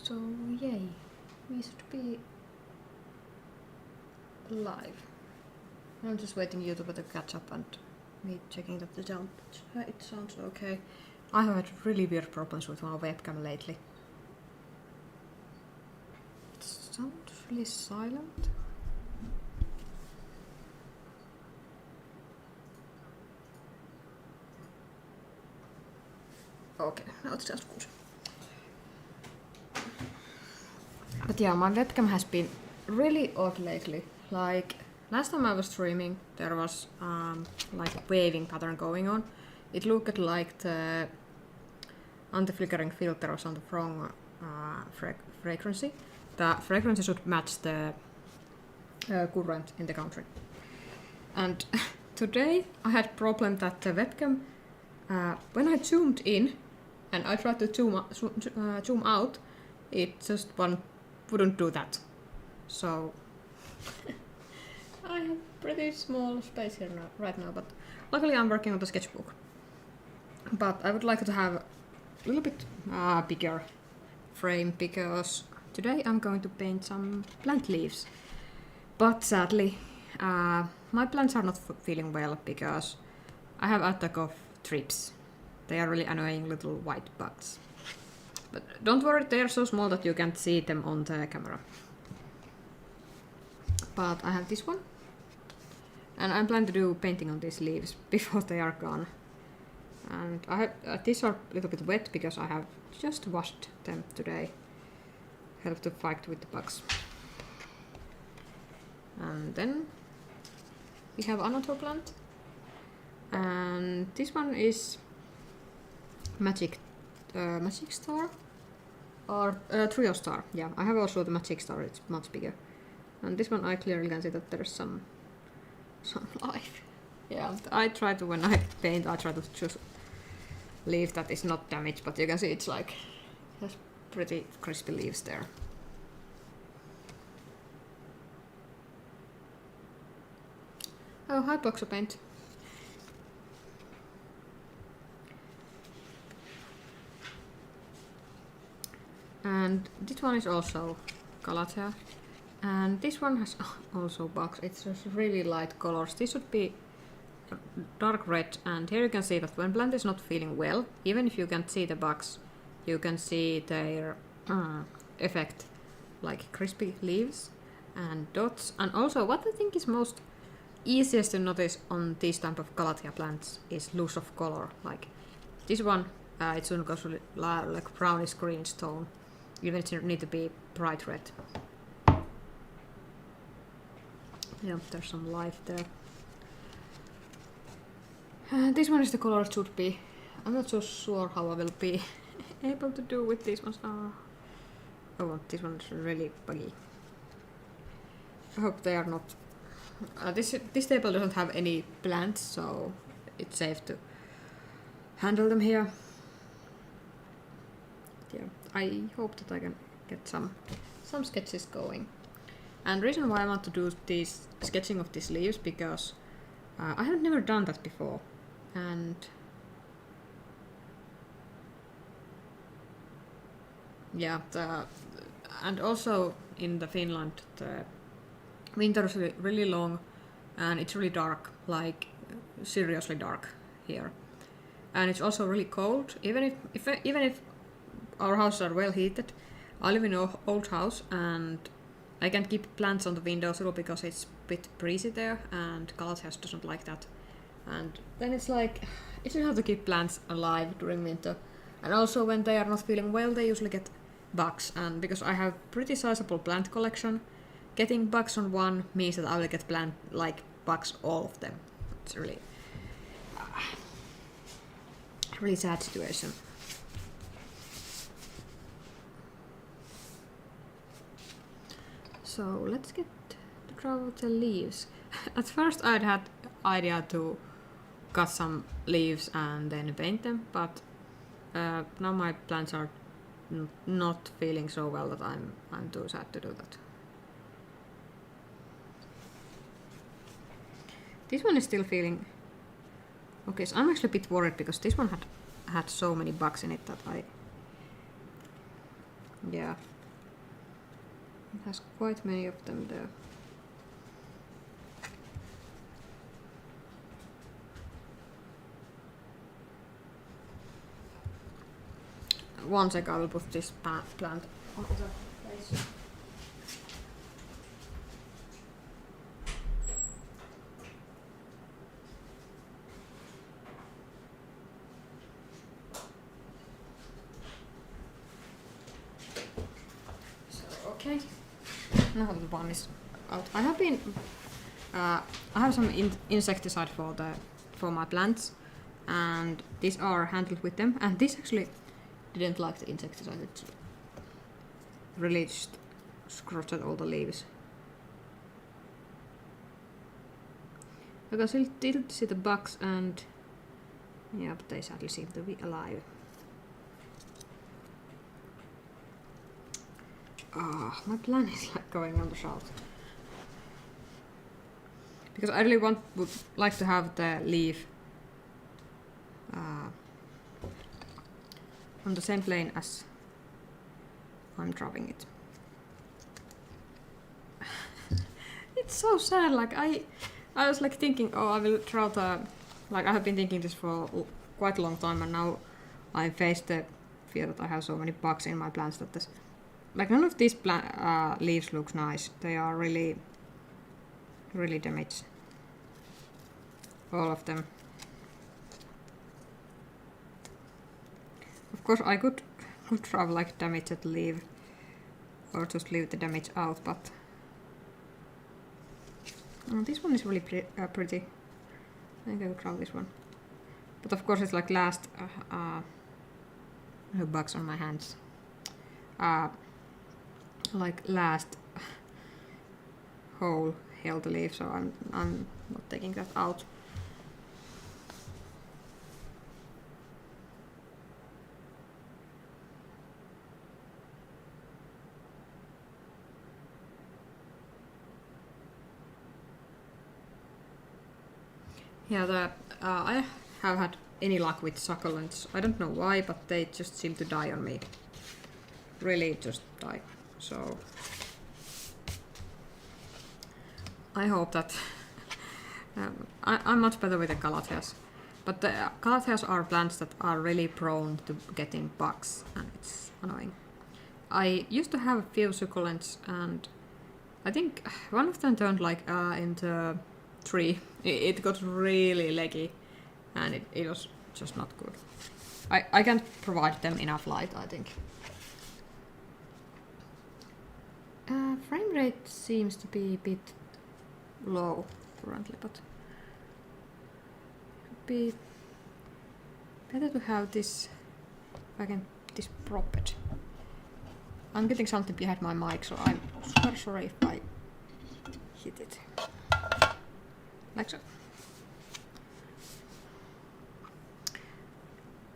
So yay, we should be live. I'm just waiting YouTube to catch up and me checking that it sounds okay. I have had really weird problems with my webcam lately. It sounds really silent. Okay, now it's just good. But yeah, my webcam has been really odd lately. Like last time I was streaming, there was like a waving pattern going on. It looked like the anti-flickering filter was on the wrong frequency. The frequency should match the current in the country. And today I had problem that the webcam, when I zoomed in and I tried to zoom out, it just wouldn't do that. So I have pretty small space here right now, but luckily I'm working on the sketchbook. But I would like to have a little bit bigger frame because today I'm going to paint some plant leaves. But sadly, my plants are not feeling well because I have attack of thrips. They are really annoying little white bugs. But don't worry, they are so small that you can't see them on the camera. But I have this one. And I'm planning to do painting on these leaves before they are gone. And I have, these are a little bit wet because I have just washed them today. Help to fight with the bugs. And then we have another plant. And this one is Magic Star or Trio Star. Yeah, I have also the Magic Star, it's much bigger. And this one I clearly can see that there's some life. Yeah, I try to, when I paint, I try to just leave that is not damaged, but you can see it's like, there's pretty crispy leaves there. Oh, hi Boxer Paint. And this one is also Galatea. And this one has also bugs. It's just really light colors. This should be dark red. And here you can see that when plant is not feeling well, even if you can't see the bugs, you can see their effect, like crispy leaves and dots. And also what I think is most easiest to notice on these type of Galatea plants is loss of color. Like this one, it soon goes really like brownish green tone. Even if it need to be bright red. Yeah, there's some life there. This one is the color it should be. I'm not so sure how I will be able to do with these ones. Oh, this one is really buggy. I hope they are not. This table doesn't have any plants, so it's safe to handle them here. Yeah, I hope that I can get some sketches going. And the reason why I want to do this sketching of these leaves because I have never done that before. And yeah, and also in the Finland the winter is really long and it's really dark, like seriously dark here. And it's also really cold, even if our houses are well heated. I live in an old house and I can't keep plants on the windowsill because it's a bit breezy there and Galatea doesn't like that. And then it's like, it's hard to keep plants alive during winter. And also when they are not feeling well, they usually get bugs. And because I have pretty sizable plant collection, getting bugs on one means that I will get bugs all of them. It's really sad situation. So let's get to draw the leaves. At first I'd had idea to cut some leaves and then paint them, but now my plants are not feeling so well that I'm too sad to do that. This one is still feeling okay. So I'm actually a bit worried because this one had so many bugs in it that yeah, It has quite many of them there. One sec, I will put this plant on the place. Okay, now the one is out. I have been, I have some insecticide for my plants, and these are handled with them. And this actually didn't like the insecticide. It really just scratched all the leaves. I can still see the bugs, and yeah, but they sadly seem to be alive. My plan is like going on the south. Because I really would like to have the leaf on the same plane as I'm drawing it. It's so sad, like I was like thinking, oh, I will draw the, like I have been thinking this for quite a long time, and now I face the fear that I have so many bugs in my plants that this, like none of these leaves looks nice. They are really, really damaged. All of them. Of course, I could draw like damaged leaf, or just leave the damage out, but this one is really pretty. I think I will draw this one. But of course, it's like last bugs on my hands. Like last whole healthy leaf, so I'm not taking that out. Yeah, I have had any luck with succulents. I don't know why, but they just seem to die on me. Really just die. So I hope that I'm much better with the calatheas. But the calatheas are plants that are really prone to getting bugs, and it's annoying. I used to have a few succulents, and I think one of them turned like into tree. It got really leggy, and it was just not good. I can't provide them enough light, I think. Frame rate seems to be a bit low currently, but it would be better to have this, if I can, this propped. I'm getting something behind my mic, so I'm super sorry if I hit it. Like so.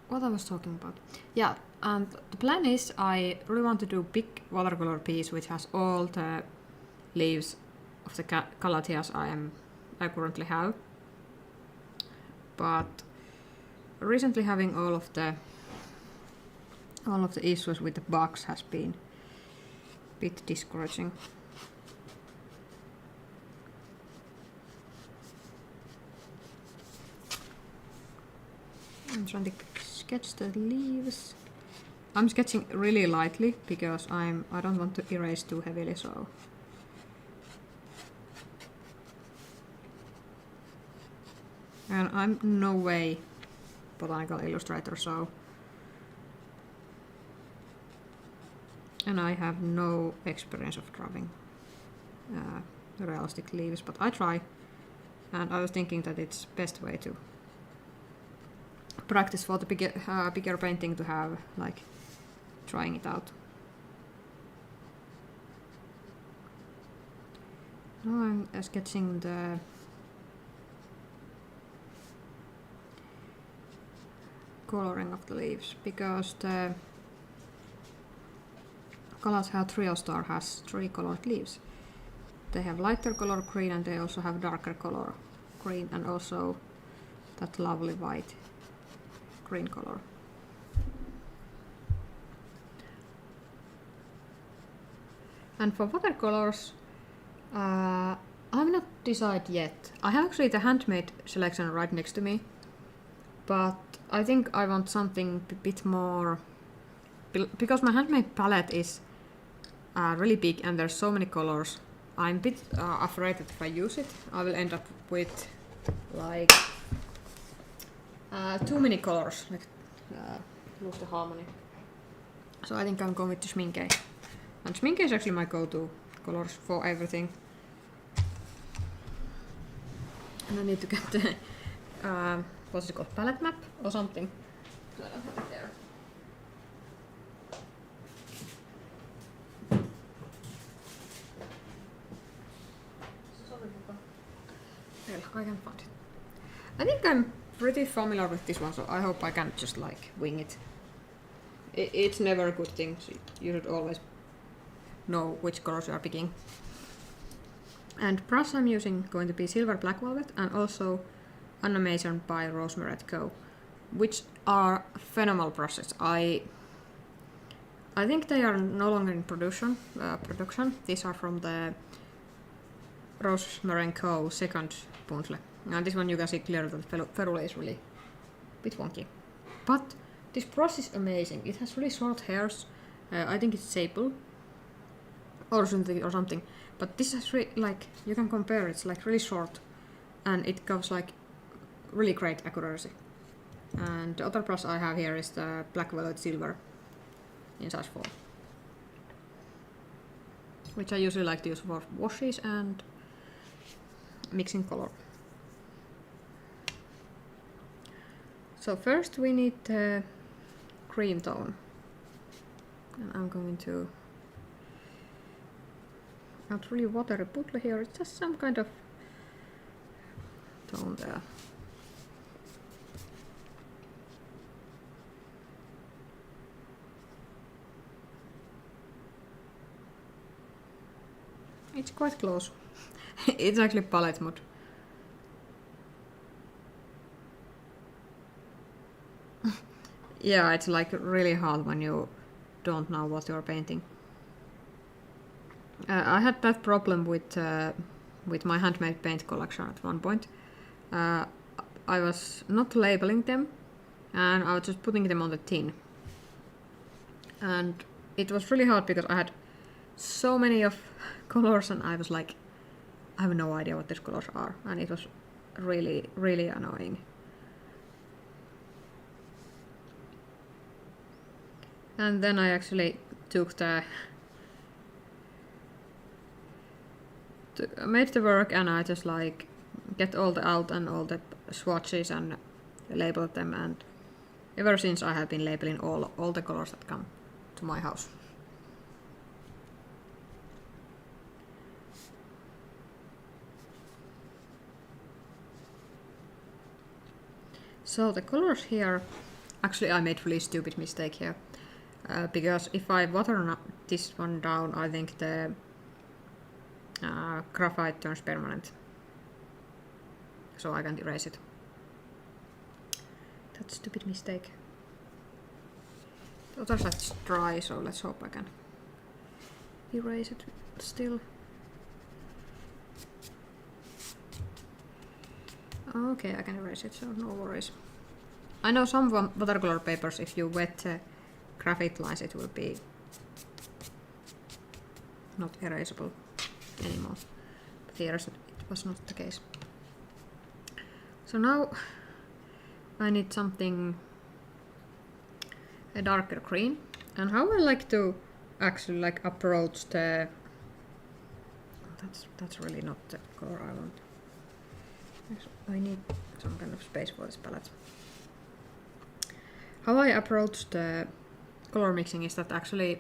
What I was talking about? Yeah, and the plan is I really want to do big watercolor piece which has all the leaves of the calatheas I currently have. But recently having all of the issues with the bugs has been a bit discouraging. I'm trying to sketch the leaves. I'm sketching really lightly because I don't want to erase too heavily, so and I'm no way botanical illustrator, so and I have no experience of drawing realistic leaves, but I try, and I was thinking that it's best way to practice for the bigger painting to have like trying it out. Now I'm sketching the coloring of the leaves, because the Calathea Triostar has 3 colored leaves. They have lighter color green, and they also have darker color green, and also that lovely white green color. And for watercolors, I'm not decided yet. I have actually the handmade selection right next to me, but I think I want something a bit more, because my handmade palette is really big and there's so many colors. I'm a bit afraid that if I use it, I will end up with like too many colors, like lose the harmony. So I think I'm going with the Schmincke. And Schmincke is actually my go-to colors for everything. And I need to get the what's it called, palette map or something. I don't have it there. I can find it. I think I'm pretty familiar with this one, so I hope I can just like wing it. It's never a good thing, so you should always know which colors you are picking. And brush I'm using going to be Silver Black Velvet and also Animation by Rosemary & Co, which are phenomenal brushes. I think they are no longer in production. These are from the Rosemary & Co second bundle. And this one you can see clearly that the ferrule is really a bit wonky. But this brush is amazing. It has really short hairs. I think it's sable or something. But this is really, like, you can compare, it's like really short and it gives like really great accuracy. And the other brush I have here is the Black Velvet Silver in size 4, which I usually like to use for washes and mixing color. So first we need the cream tone, and I'm going to not really watery puddle here, it's just some kind of tone there. It's quite close. It's actually palette mode. Yeah, it's like really hard when you don't know what you're painting. I had that problem with my handmade paint collection at one point. I was not labeling them and I was just putting them on the tin. And it was really hard because I had so many of colors and I was like, I have no idea what these colors are, and it was really, really annoying. And then I actually made the work and I just like get all the out and all the swatches and labeled them, and ever since I have been labeling all the colors that come to my house. So the colors here, actually I made really stupid mistake here, because if I water this one down, I think the graphite turns permanent, so I can't erase it. That's a stupid mistake. The other side's dry, so let's hope I can erase it still. Okay, I can erase it, so no worries. I know some watercolor papers, if you wet graphite lines, it will be not erasable anymore. But here it was not the case. So now I need something a darker green. And how I like to actually like approach the... That's really not the color I want. I need some kind of space for this palette. How I approach the color mixing is that actually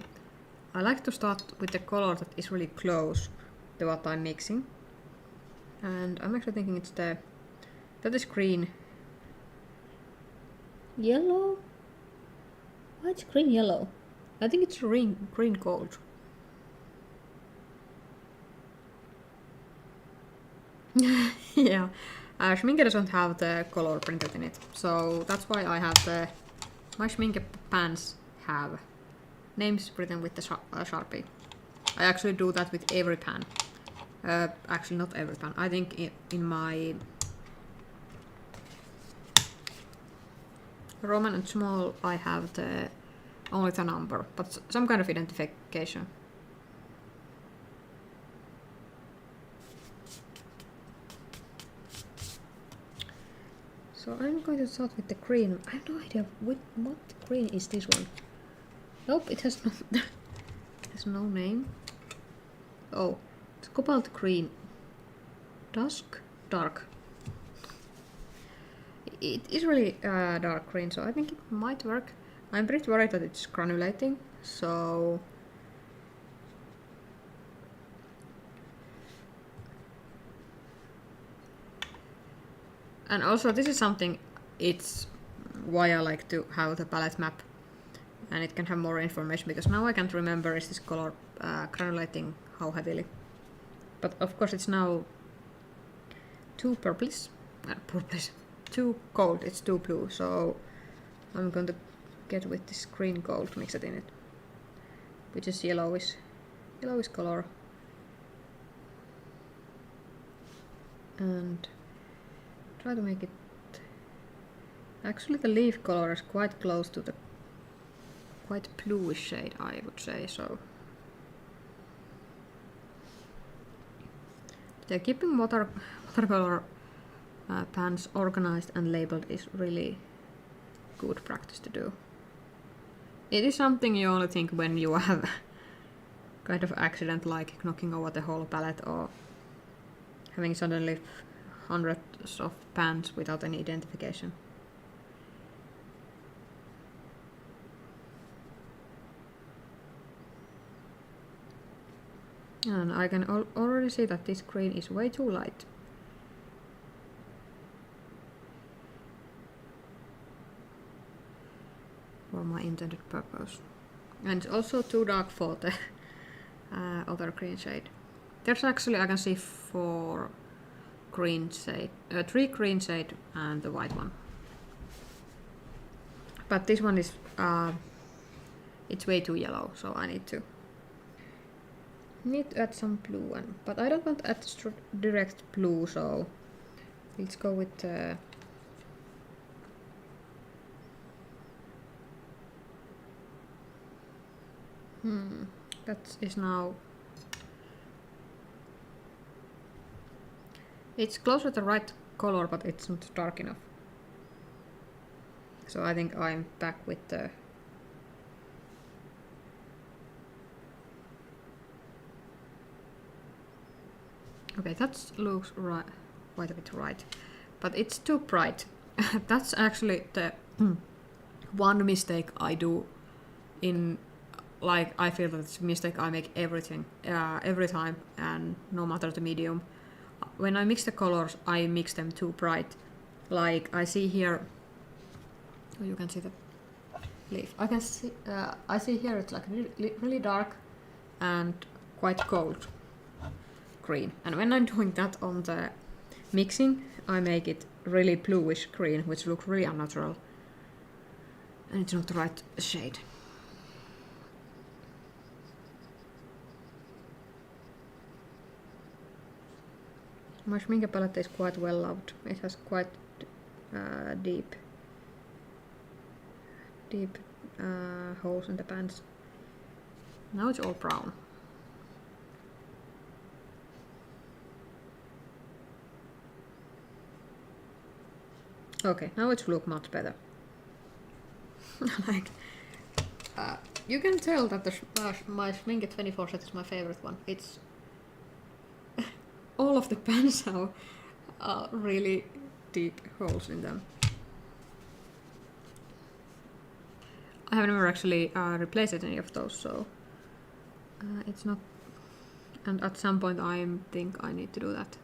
I like to start with the color that is really close to what I'm mixing. And I'm actually thinking it's that is green. Yellow? Why it's green yellow? I think it's green gold. Yeah. Schmincke doesn't have the color printed in it, so that's why I have my Schmincke pans have names written with the Sharpie. I actually do that with every pan. Actually not every pan. I think in my Roman and small I have only the number, but some kind of identification. So I'm going to start with the green. I have no idea what green is this one. Nope, it has no name. Oh, it's cobalt green. Dusk? Dark. It is really dark green, so I think it might work. I'm pretty worried that it's granulating, so... And also this is something, it's why I like to have the palette map, and it can have more information, because now I can't remember is this color granulating how heavily. But of course it's now too purplish, too gold, it's too blue, so I'm going to get with this green gold mixed in it, which is yellowish color. And try to make it... Actually the leaf color is quite close to the quite bluish shade, I would say, so... The keeping watercolor pans organized and labeled is really good practice to do. It is something you only think when you have kind of accident, like knocking over the whole palette or having suddenly hundreds of pans without any identification. And I can already see that this green is way too light. For my intended purpose. And it's also too dark for the other green shade. There's actually, I can see 4 green shade, 3 green shade and the white one. But this one is, it's way too yellow, so I need to add some blue one. But I don't want to add direct blue, so let's go with that is now... It's close to the right color, but it's not dark enough. So I think I'm back with the... Okay, that looks right, quite a bit right, but it's too bright. That's actually the one mistake I do in... Like, I feel that it's a mistake I make every time, and no matter the medium. When I mix the colors, I mix them too bright. Like, I see here... Oh, you can see the leaf. I can see... I see here it's like really dark and quite cold green. And when I'm doing that on the mixing, I make it really bluish green, which looks really unnatural. And it's not the right shade. My schminke palette is quite well loved. It has quite deep holes in the pans. Now it's all brown. Okay, now it's look much better. Like, you can tell that my Schminke 24 set is my favorite one. It's all of the pans have really deep holes in them. I have never actually replaced any of those, so it's not... And at some point I think I need to do that.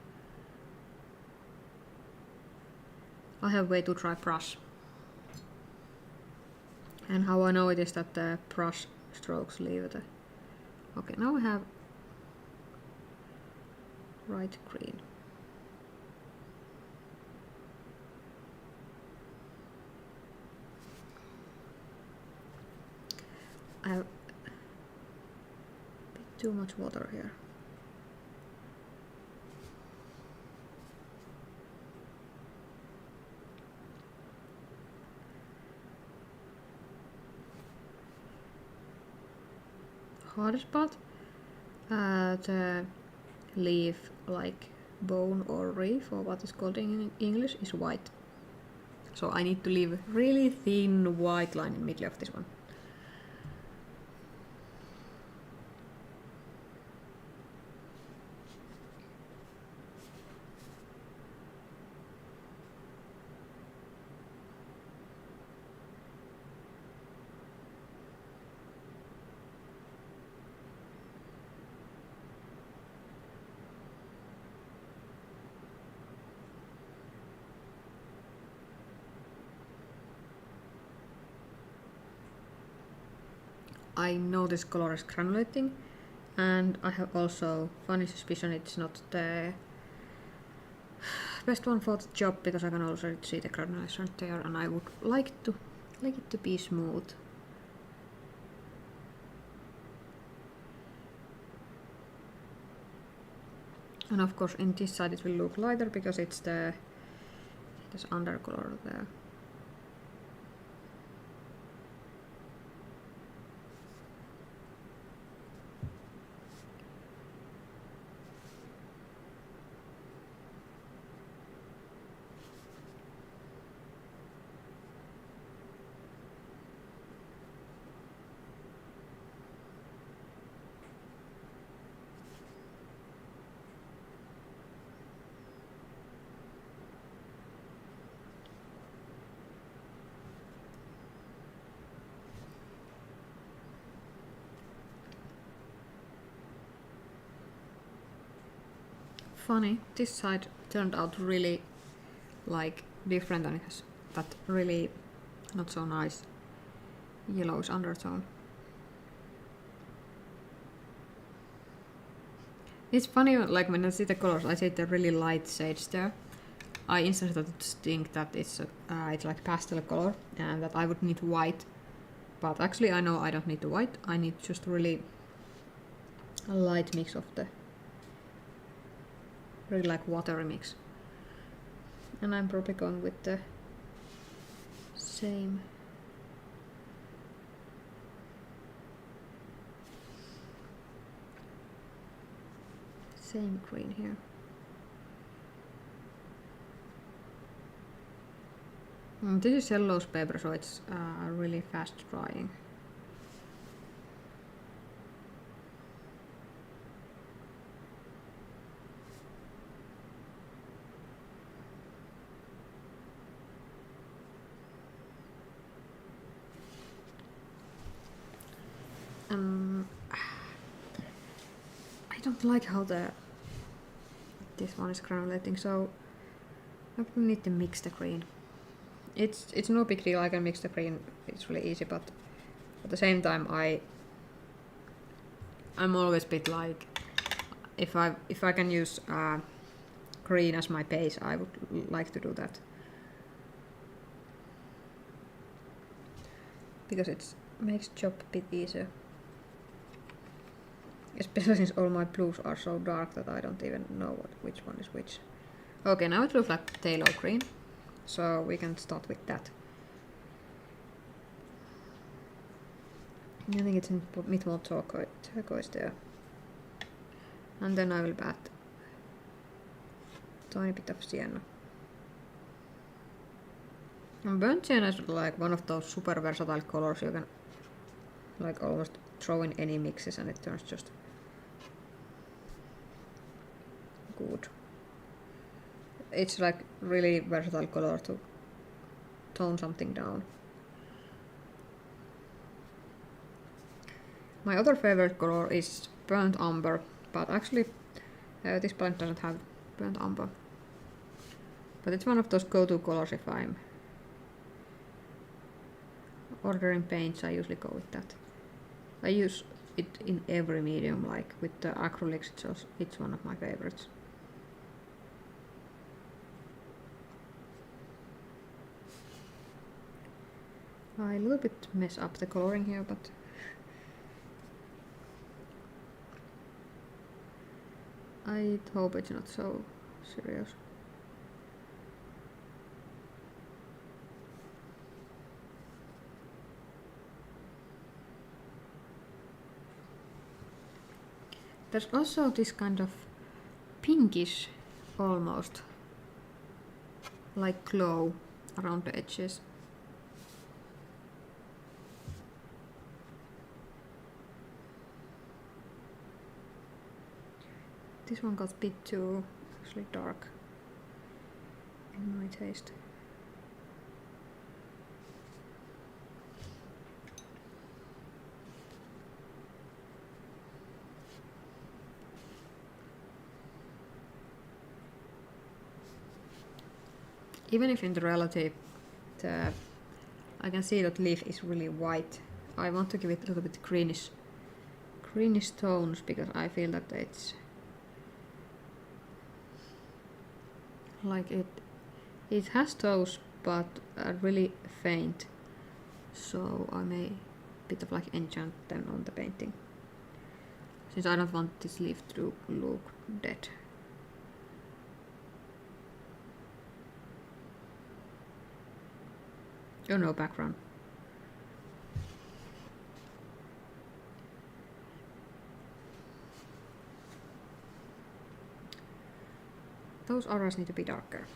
I have way too dry brush. And how I know it is that the brush strokes leave it. Okay, now I have bright green. I have a bit too much water here. Hardest part, the leaf like bone or reef or what is called in English is white. So I need to leave a really thin white line in the middle of this one. I know this color is granulating, and I have also funny suspicion it's not the best one for the job because I can also see the granulation there, and I would like it to be smooth. And of course in this side it will look lighter because it's this undercolor there. Funny, this side turned out really like different and it has that really not so nice yellowish undertone. It's funny, like when I see the colors, I see the really light shades there. I instantly think that it's like pastel color and that I would need white, but actually I know I don't need the white. I need just really a light mix of the really like watery mix. And I'm probably going with the same green here. This is yellows paper, so it's really fast drying. I don't like how this one is granulating, so I will need to mix the green. It's no big deal, I can mix the green, it's really easy, but at the same time I'm always a bit like, if I can use green as my base, I would like to do that. Because it makes job a bit easier. Especially since all my blues are so dark that I don't even know which one is which. Okay, now it looks like phthalo green, so we can start with that. I think it's a bit more turquoise there. And then I will add a tiny bit of sienna. And burnt sienna is like one of those super versatile colors you can like almost throw in any mixes and it turns just good. It's like really versatile color to tone something down. My other favorite color is burnt umber, but actually this palette doesn't have burnt umber. But it's one of those go-to colors if I'm ordering paints. I usually go with that. I use it in every medium, like with the acrylics, it's one of my favorites. I a little bit mess up the coloring here, but I hope it's not so serious. There's also this kind of pinkish, almost, like glow around the edges. This one got a bit too actually dark in my taste. Even if in the reality I can see that leaf is really white, I want to give it a little bit greenish tones because I feel that it's like it has those but are really faint, so I may bit of like enchant them on the painting since I don't want this leaf to look dead. Oh no, background. Those auras need to be darker.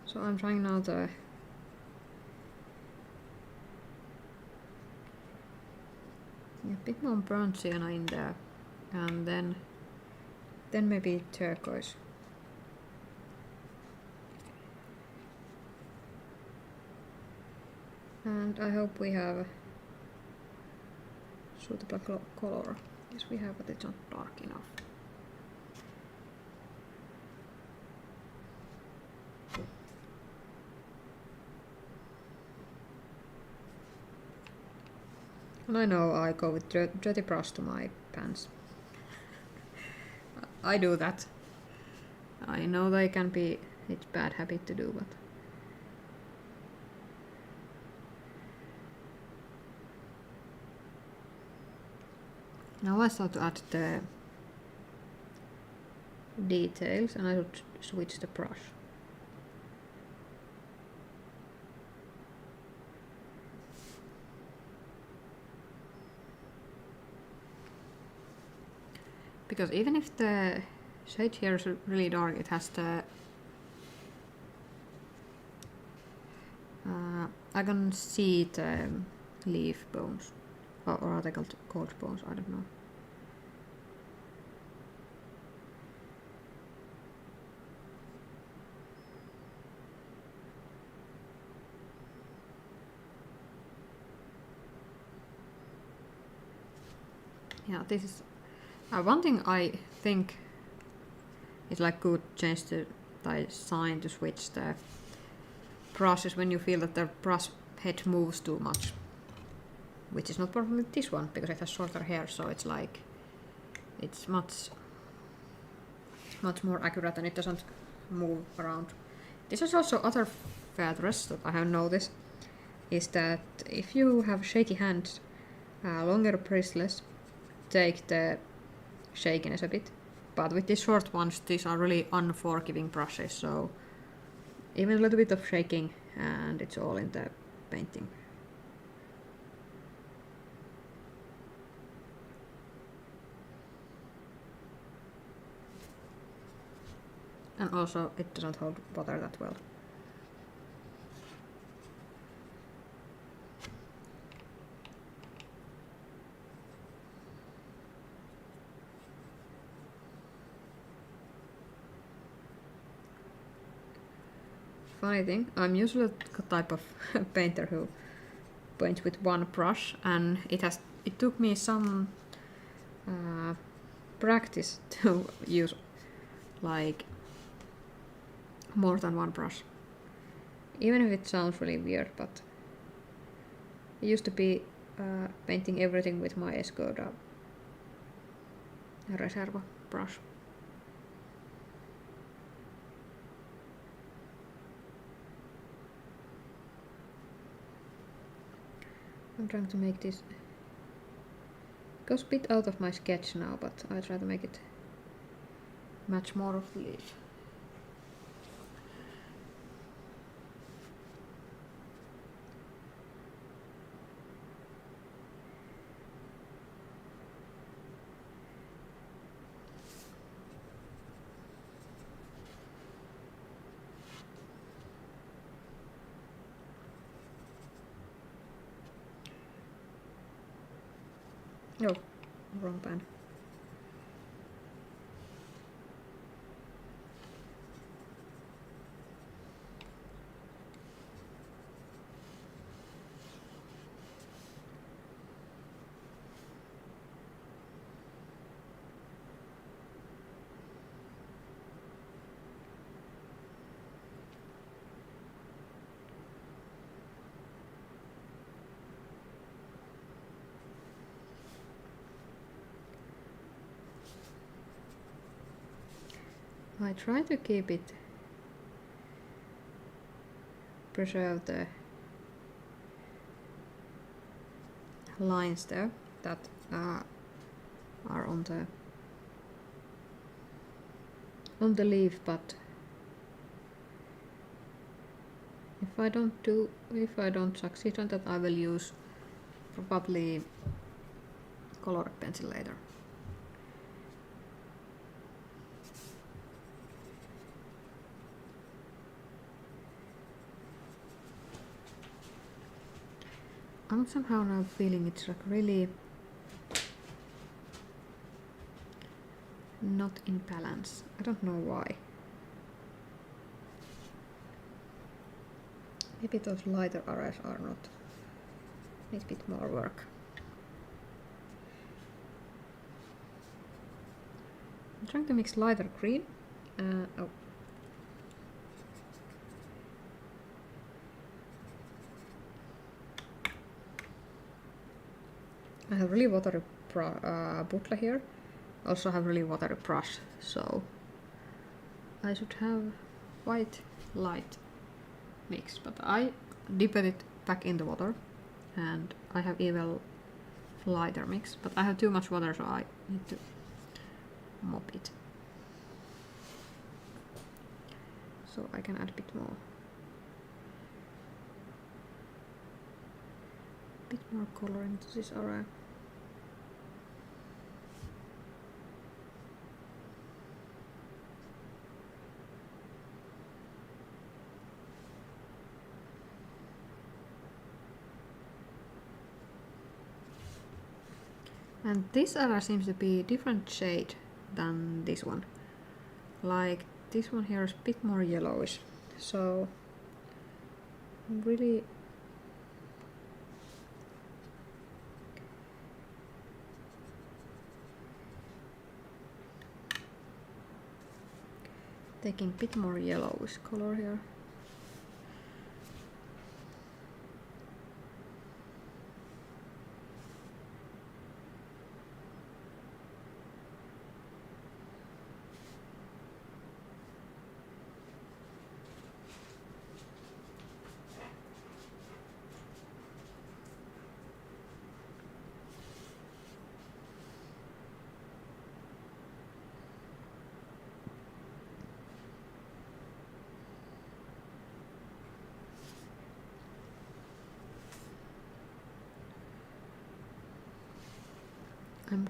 So I'm trying now to a bit more burnt sienna in there, and then maybe turquoise. And I hope we have suitable color. Yes, we have, but it's not dark enough. And I know I go with dirty brush to my pants. I do that. I know they can be, it's bad habit to do, but now I start to add the details, and I should switch the brush. Because even if the shade here is really dark, it has the I can see the leaf bones, or are they called bones? I don't know. Yeah, this is one thing I think is like good change to sign to switch the brushes when you feel that the brush head moves too much, which is not problem with this one because it has shorter hair, so it's like it's much more accurate and it doesn't move around. This is also other feathers that I have noticed, is that if you have shaky hands, longer bristles take the shakiness a bit, but with these short ones, these are really unforgiving brushes, so even a little bit of shaking and it's all in the painting. And also it doesn't hold water that well. Funny thing, I'm usually the type of painter who paints with one brush, and it took me some practice to use like more than one brush. Even if it sounds really weird, but I used to be painting everything with my Escoda Reserva brush. I'm trying to make this Goes a bit out of my sketch now, but I try to make it match more of the leaf. No, wrong pen. I try to keep it, preserve the lines there that are on the leaf, but if I don't succeed on that, I will use probably colored pencil later. I'm somehow now feeling it's like really not in balance. I don't know why. Maybe those lighter areas are not. Need a bit more work. I'm trying to mix lighter green. Oh. I have really watery butler here. Also have really watery brush, so I should have white light mix, but I dipped it back in the water and I have even lighter mix, but I have too much water, so I need to mop it. So I can add a bit more. Bit more color into this area. And this area seems to be a different shade than this one. Like this one here is a bit more yellowish. So I'm really taking a bit more yellowish color here. I'm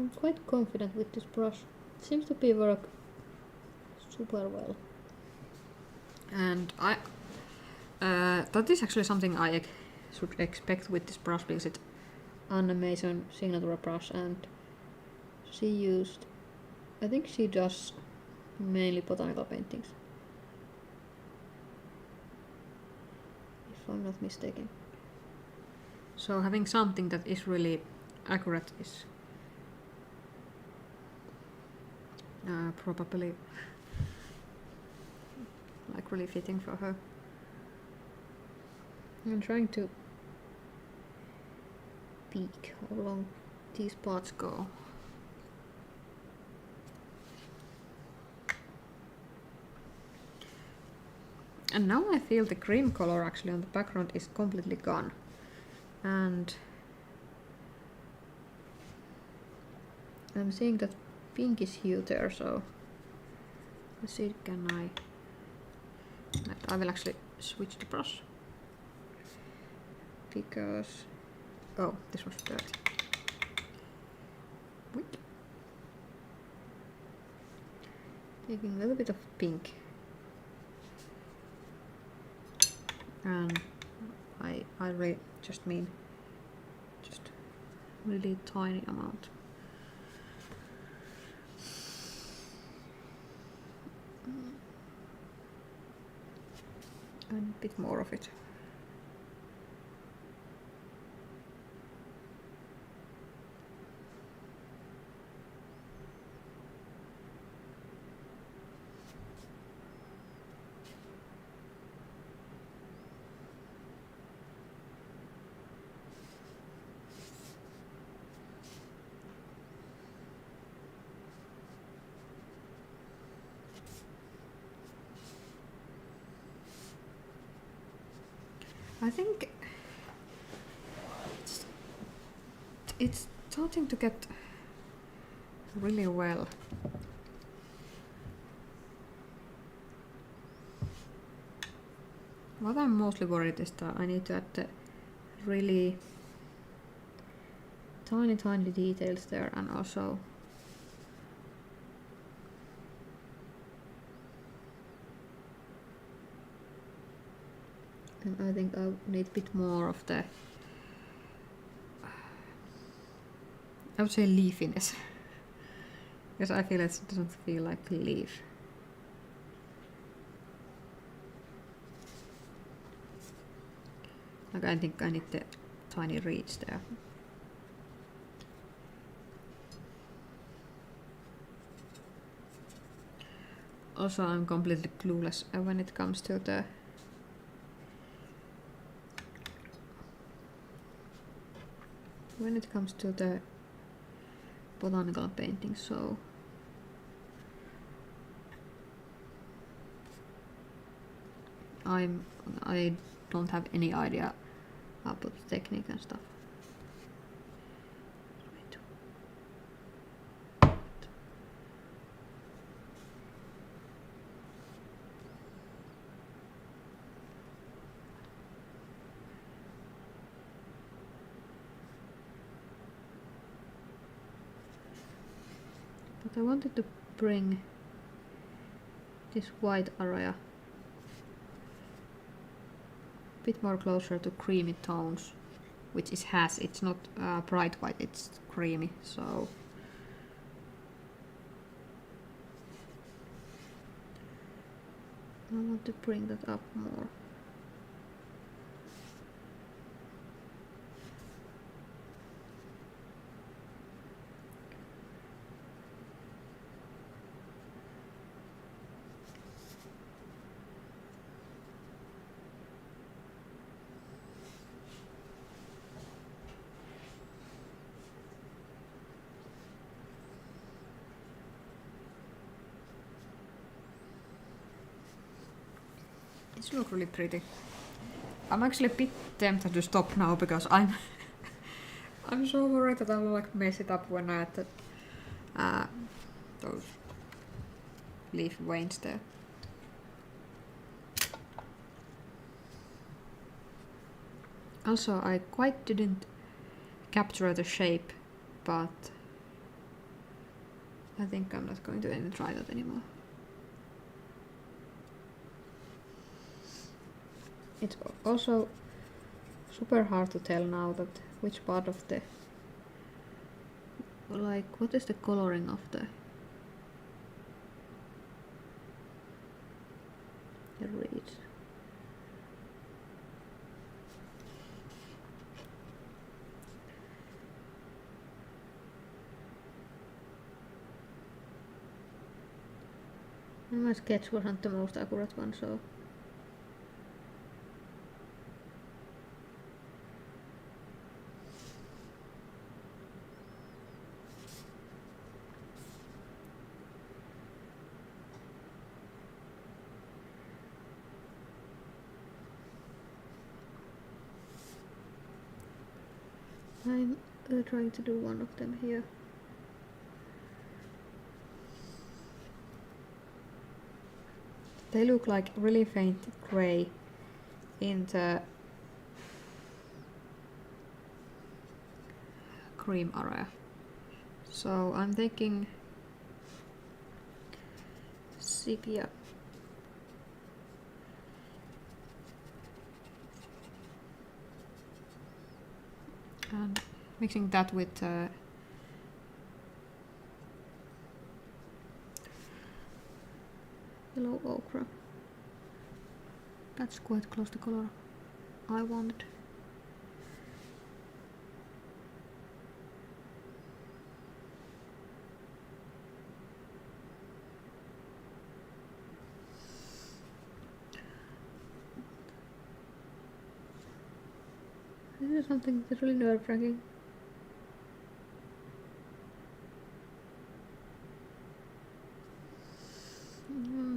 quite confident with this brush. It seems to be work super well. And that is actually something I should expect with this brush, because it's an Amazon signature brush and she used, I think she does mainly botanical paintings, if I'm not mistaken. So having something that is really accurate is probably like really fitting for her. I'm trying to peek how long these parts go. And now I feel the cream color actually on the background is completely gone. And I'm seeing that pinkish hue there, so let's see, I will actually switch the brush. Because, oh, this was dirty. Wait. Taking a little bit of pink. And I really just mean just really tiny amount. And a bit more of it. I think it's starting to get really well. What I'm mostly worried is that I need to add the really tiny details there, and also and I think I need a bit more of the, I would say, leafiness. Because I feel it doesn't feel like a leaf. Like, I think I need the tiny reeds there. Also, I'm completely clueless when it comes to the botanical painting, so I don't have any idea about the technique and stuff. But I wanted to bring this white area a bit more closer to creamy tones, which it has. It's not bright white, it's creamy, so I want to bring that up more. This looks really pretty. I'm actually a bit tempted to stop now because I'm I'm so worried that I will like mess it up when I add those leaf veins there. Also, I quite didn't capture the shape, but I think I'm not going to even try that anymore. It's also super hard to tell now that which part of the, like, what is the coloring of the reeds. My sketch wasn't the most accurate one, so I'm trying to do one of them here. They look like really faint grey in the cream area. So I'm taking sepia and mixing that with yellow ochre. That's quite close to color I wanted. This is something that's really nerve-wracking.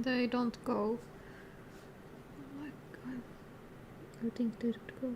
They don't go like I think they should go.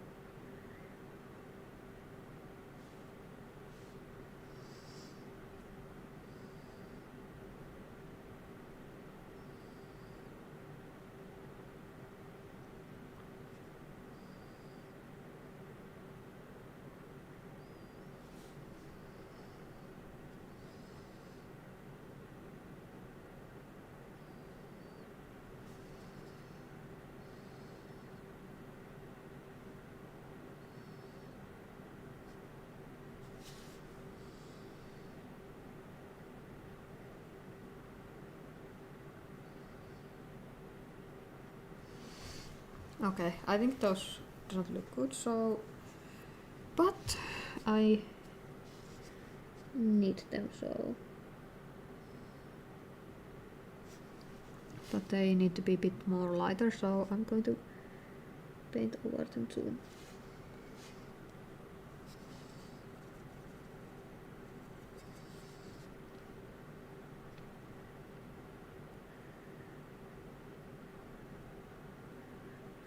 Okay, I think those don't look good, so... But I need them, so... But they need to be a bit more lighter, so I'm going to paint over them too.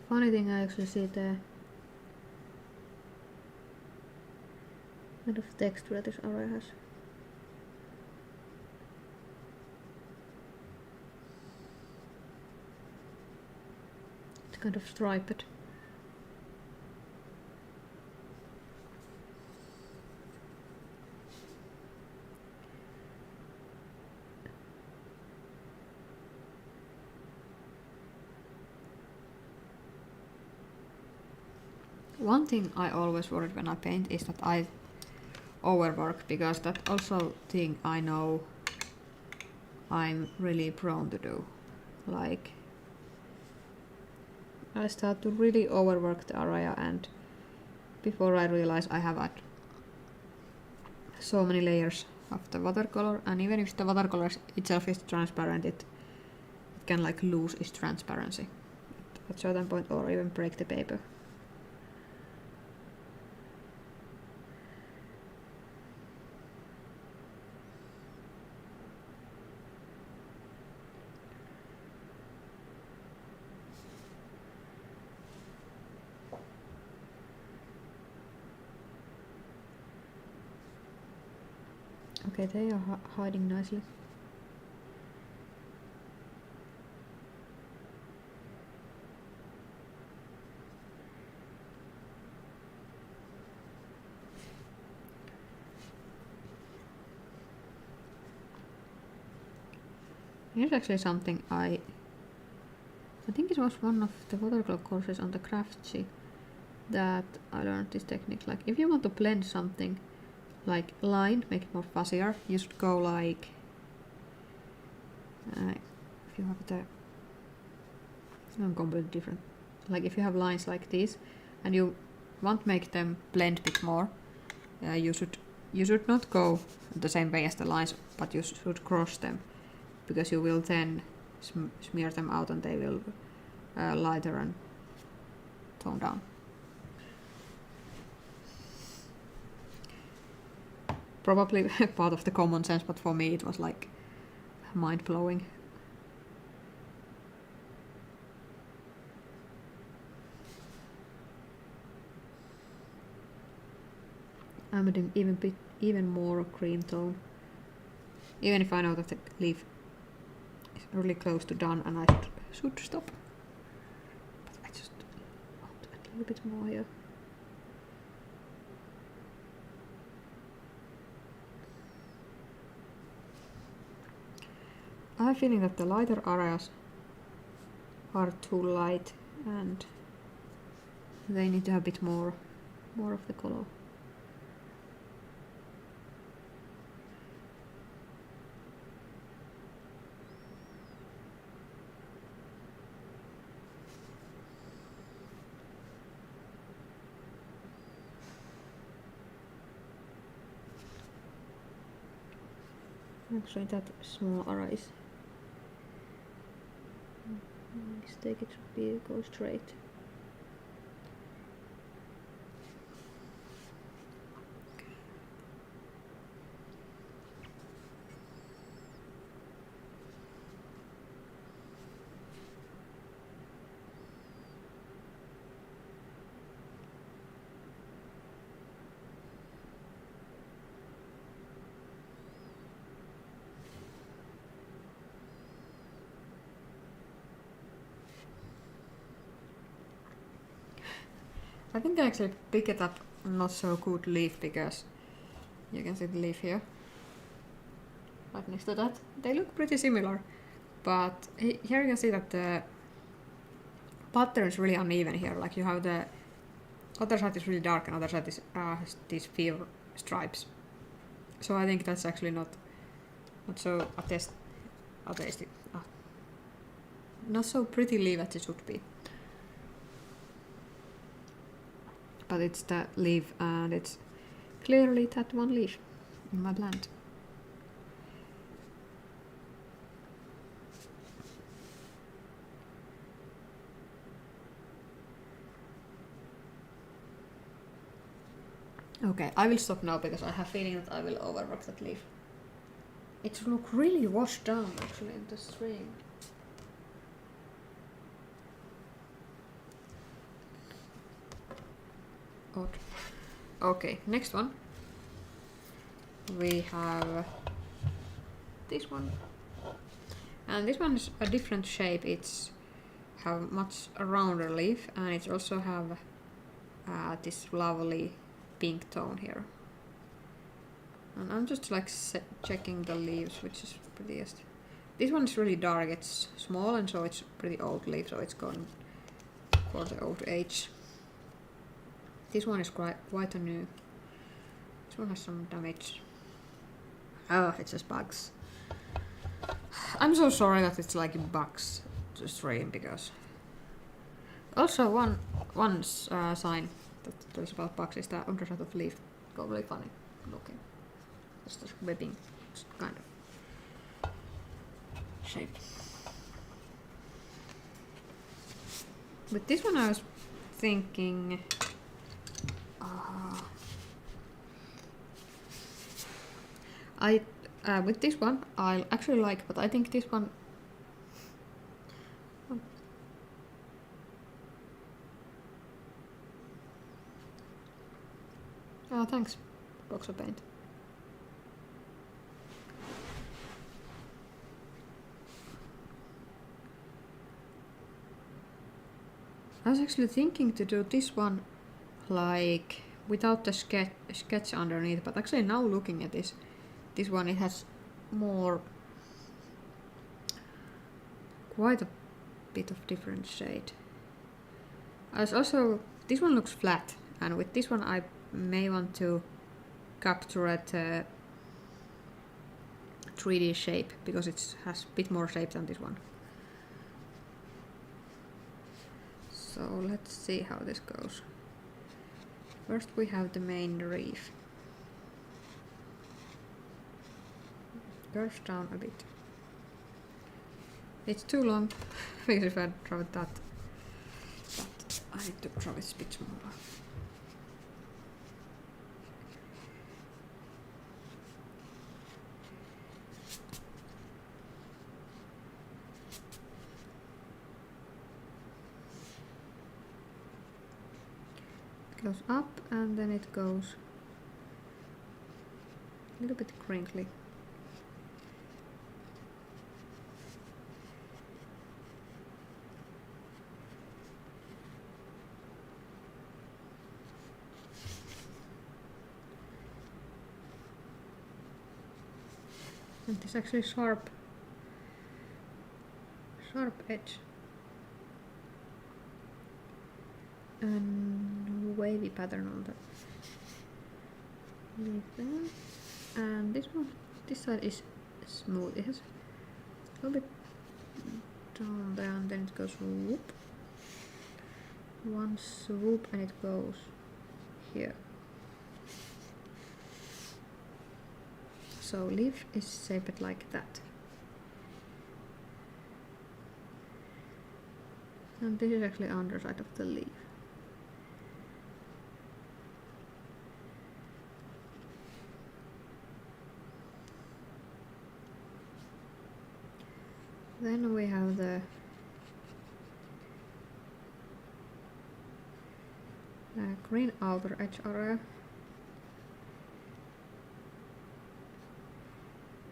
Funny thing, I actually see the kind of texture this area has. It's kind of striped. One thing I always worried when I paint is that I overwork, because that's also thing I know I'm really prone to do. Like, I start to really overwork the area, and before I realize I have had so many layers of the watercolor, and even if the watercolor itself is transparent, it can like lose its transparency at a certain point, or even break the paper. Okay, they are hiding nicely. Here's actually something I think it was one of the watercolor courses on the craft sheet that I learned this technique. Like, if you want to blend something like line, make it more fuzzier, you should go like if you have the completely different, like if you have lines like this and you want to make them blend a bit more, you should not go the same way as the lines, but you should cross them, because you will then smear them out and they will lighter and tone down. Probably part of the common sense, but for me it was like mind-blowing. I'm adding even more cream tone. Even if I know that the leaf is really close to done and I should stop. But I just want to add a little bit more here. I have a feeling that the lighter areas are too light and they need to have a bit more of the color. Actually, that small area is mistake. It should be go straight. I think I actually picked up not so good leaf because you can see the leaf here. Right next to that. They look pretty similar, but here you can see that the pattern is really uneven here. Like you have the other side is really dark and other side is has these few stripes. So I think that's actually not so not so pretty leaf as it should be. But it's the leaf and it's clearly that one leaf in my plant. Okay, I will stop now because I have a feeling that I will overwork that leaf. It looks really washed down actually in the string. Odd. Okay, next one. We have this one. And this one is a different shape. It's have much rounder leaf and it also have this lovely pink tone here. And I'm just like checking the leaves, which is prettiest. This one is really dark. It's small and so it's pretty old leaf, so it's going for the old age. This one is quite a new. This one has some damage. Oh, it's just bugs. I'm so sorry that it's like bugs to stream because. Also, one sign that there's about bugs is the underside of the leaf go really funny looking. It's just webbing kind of shape. With this one, I was thinking. With this one I actually like, but I think this one. Oh, thanks, box of paint. I was actually thinking to do this one like without the sketch underneath, but actually now looking at this one, it has more, quite a bit of different shade. As also, this one looks flat, and with this one I may want to capture a 3D shape because it has a bit more shape than this one. So let's see how this goes. First we have the main reef. Curves down a bit. It's too long because if I draw it that, but I need to draw it a bit smaller. It goes up and then it goes a little bit crinkly. And this actually sharp edge and wavy pattern on the leaf there. And this side is smooth. It has a little bit down there, and then it goes whoop. One swoop and it goes here. So leaf is shaped like that. And this is actually underside of the leaf. Then we have the green outer edge area,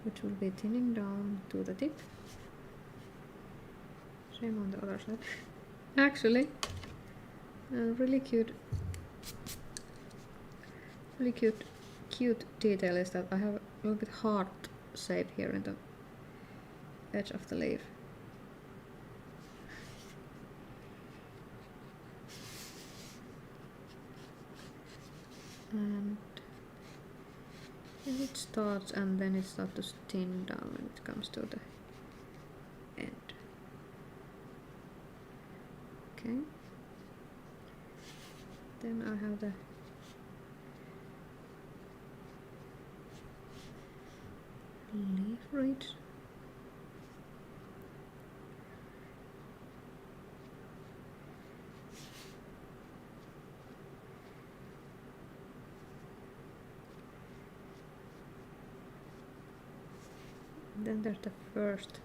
which will be thinning down to the tip. Same on the other side. Actually, really cute detail is that I have a little bit heart shape here in the edge of the leaf. And it starts, and then it starts to thin down when it comes to the end. Okay. Then I have the leaf ridge. Then there's the first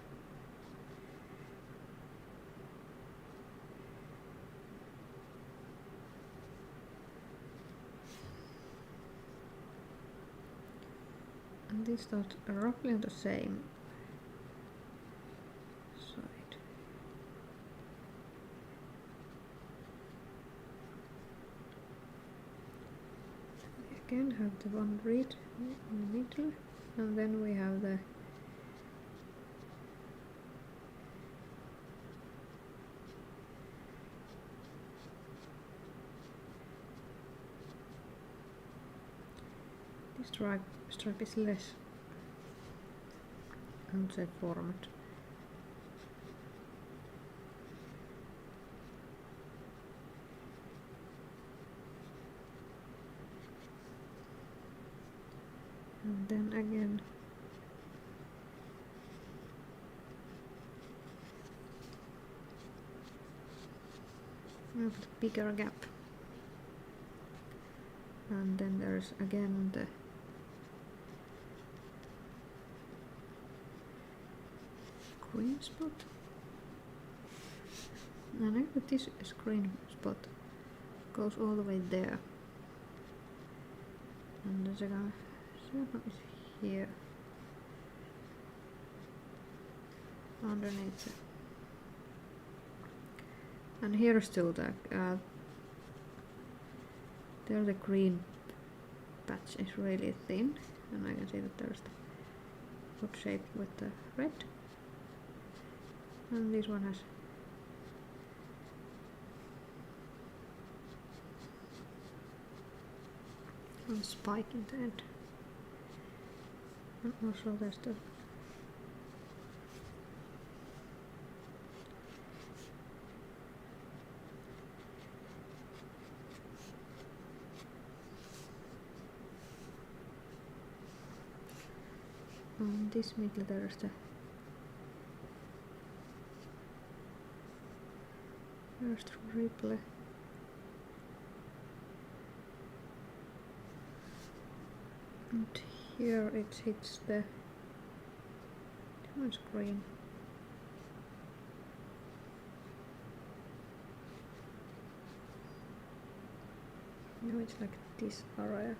and these start roughly on the same side. We again have the one reed in the middle, and then we have the stripe is less, I would say, formed. And then again we have the bigger gap, and then there's again the green spot, and actually this green spot goes all the way there, and the second is here underneath it. And here still there the green patch is really thin, and I can see that there's the good shape with the red. And this one has a spike in the end. And also there's the on this middle there's the first ripple, and here it hits the screen. Now it's like this area.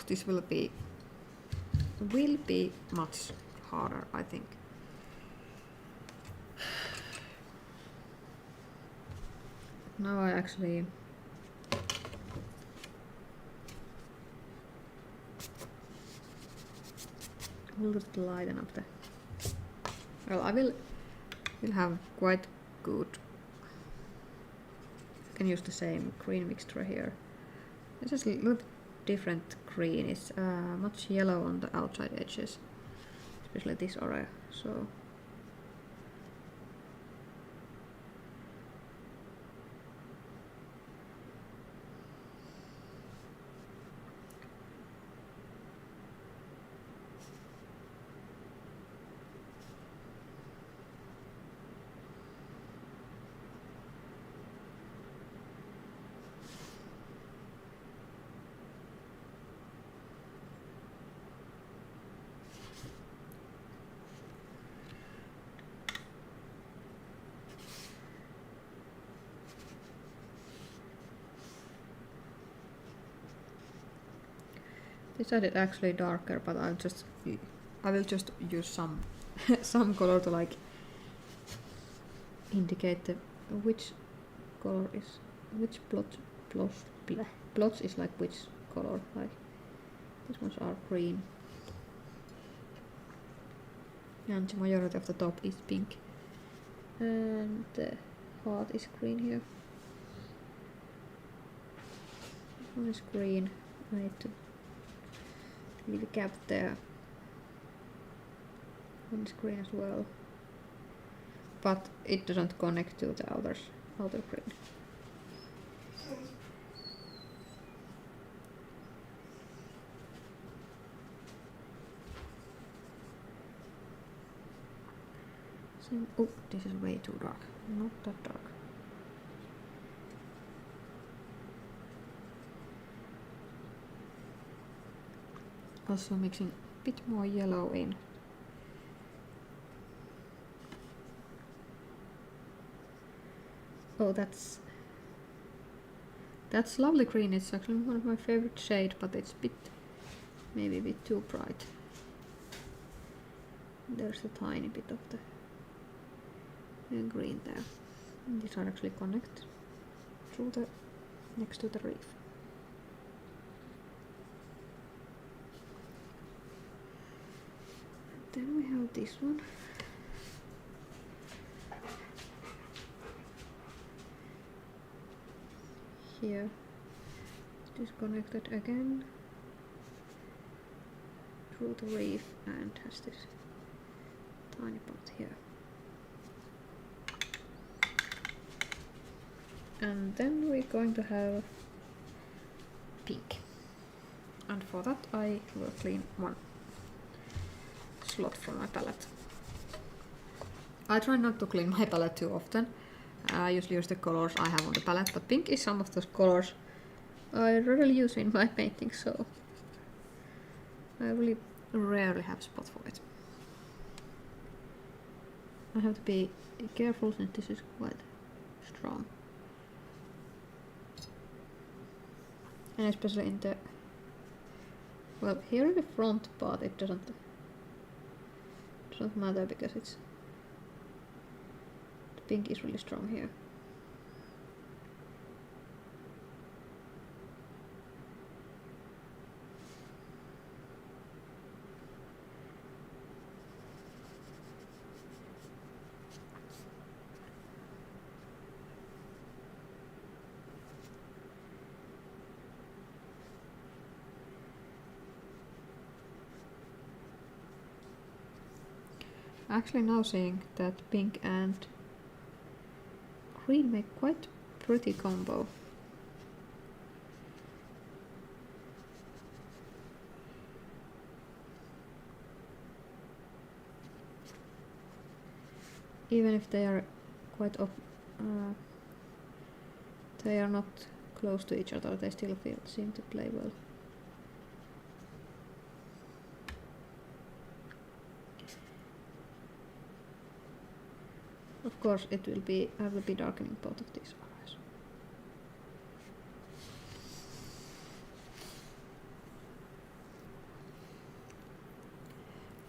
this will be much harder, I think. Now I actually will just lighten up the. Well, I will have quite good. I can use the same green mixture here. This is a little bit different green. It's much yellow on the outside edges, especially this area. So. This side is actually darker, but I will just use some some color to like indicate which color is which plots is like which color. Like these ones are green, and the majority of the top is pink, and the heart is green here. This one is green. I need to leave a gap there. One is green as well, but it doesn't connect to the outer green. Oh, this is way too dark. Not that dark. Also mixing a bit more yellow in. Oh, that's lovely green. It's actually one of my favorite shade, but it's maybe a bit too bright. There's a tiny bit of the green there. And these are actually connected through the next to the reef. Then we have this one. Here, it is connected again through the reef and has this tiny part here. And then we're going to have pink. And for that I will clean one slot from my palette. I try not to clean my palette too often. I usually use the colors I have on the palette, but pink is some of those colors I rarely use in my paintings, so I really rarely have a spot for it. I have to be careful since this is quite strong. And especially in the, well, here in the front part it doesn't matter because it's, the pink is really strong here. Actually now seeing that pink and green make quite pretty combo. Even if they are quite they are not close to each other, they still seem to play well. Of course, I will be darkening both of these areas.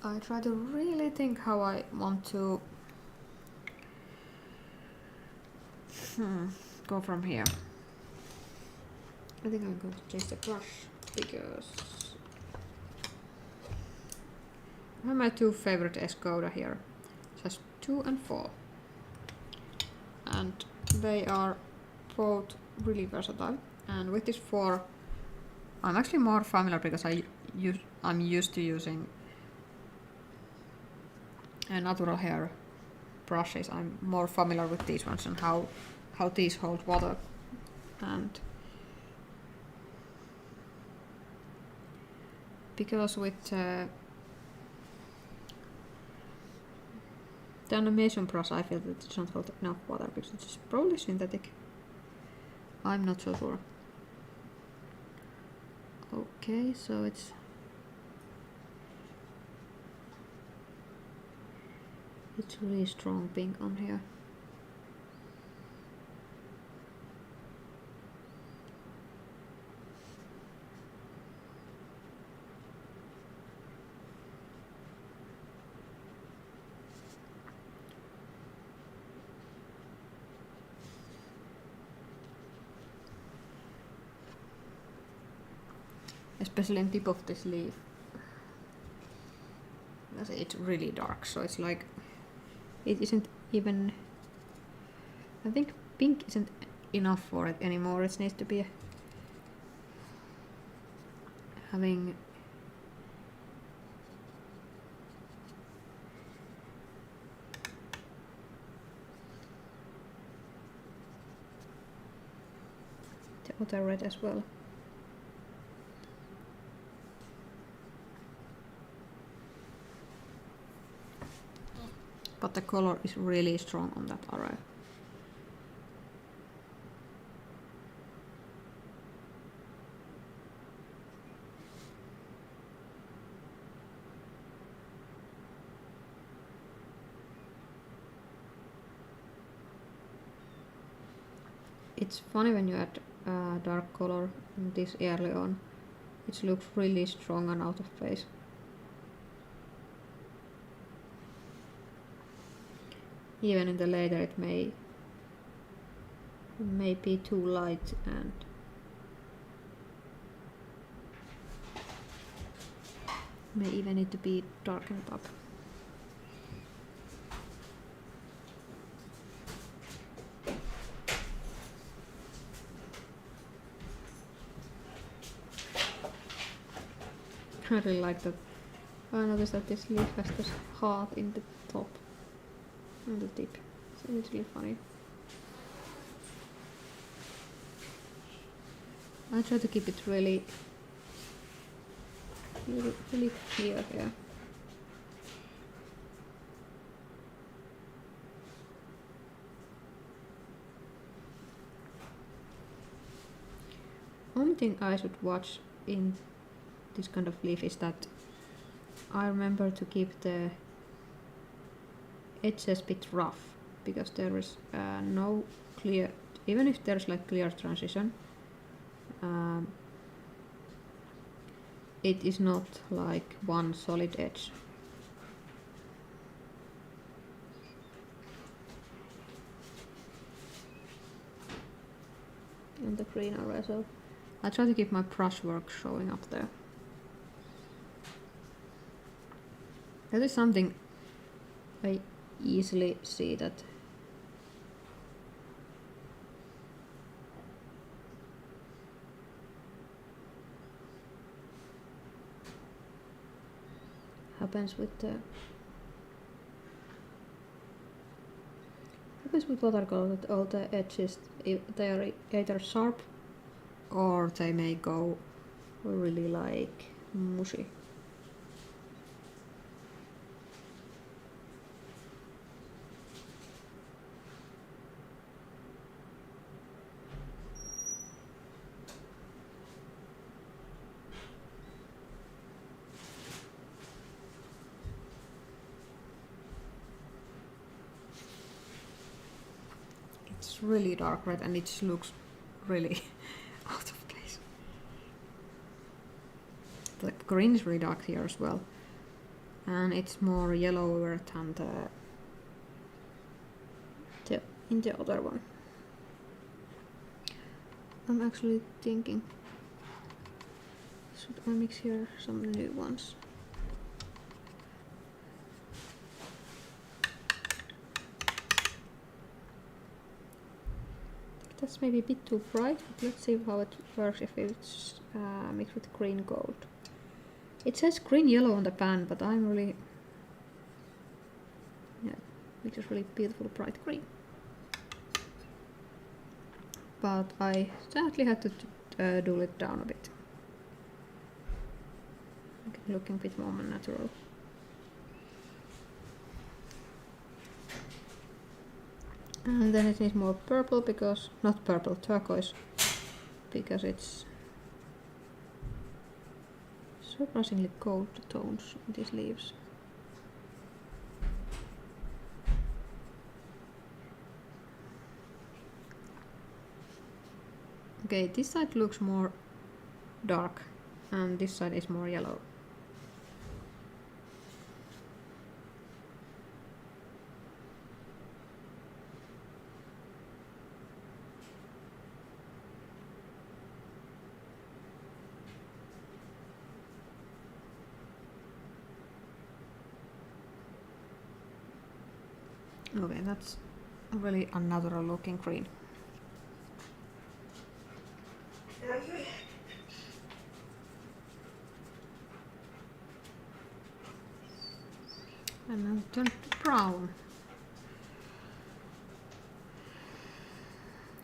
I try to really think how I want to go from here. I think I'm going to change the brush because I have my two favorite Escoda here. It has 2 and 4. And they are both really versatile. And with this 4, I'm actually more familiar because I'm used to using natural hair brushes. I'm more familiar with these ones and how these hold water. And because with the animation brush I feel that it doesn't hold enough water because it's probably synthetic. I'm not so sure. Okay, so it's really strong pink on here. Especially in tip of this leaf. It's really dark, so it's like it isn't even. I think pink isn't enough for it anymore. It needs to be having the other red as well. But the color is really strong on that array. It's funny when you add dark color this early on. It looks really strong and out of place. Even in the later it may be too light and may even need to be darkened up. I really like that. I noticed that this leaf has this heart in the top. On the tip, so it's really funny. I try to keep it really clear here. Only thing I should watch in this kind of leaf is that I remember to keep the edges a bit rough, because there is no clear, even if there's like clear transition, it is not like one solid edge. And the green array, so I try to keep my brush work showing up there. That is something I easily see that happens with watercolor, that all the edges, they are either sharp or they may go really like mushy. It's really dark red and it looks really out of place. The green is really dark here as well. and it's more yellower than in the other one. I'm actually thinking, should I mix here some new ones? That's maybe a bit too bright, but let's see how it works if it's mixed with green gold. It says green yellow on the pan, but I'm really, yeah, which is really beautiful bright green. But I sadly had to dull it down a bit. Looking a bit more natural. And then it needs more purple because, not purple, turquoise, because it's surprisingly cold tones in these leaves. Okay, this side looks more dark and this side is more yellow. Okay, that's a really unnatural looking green. And now turn to brown.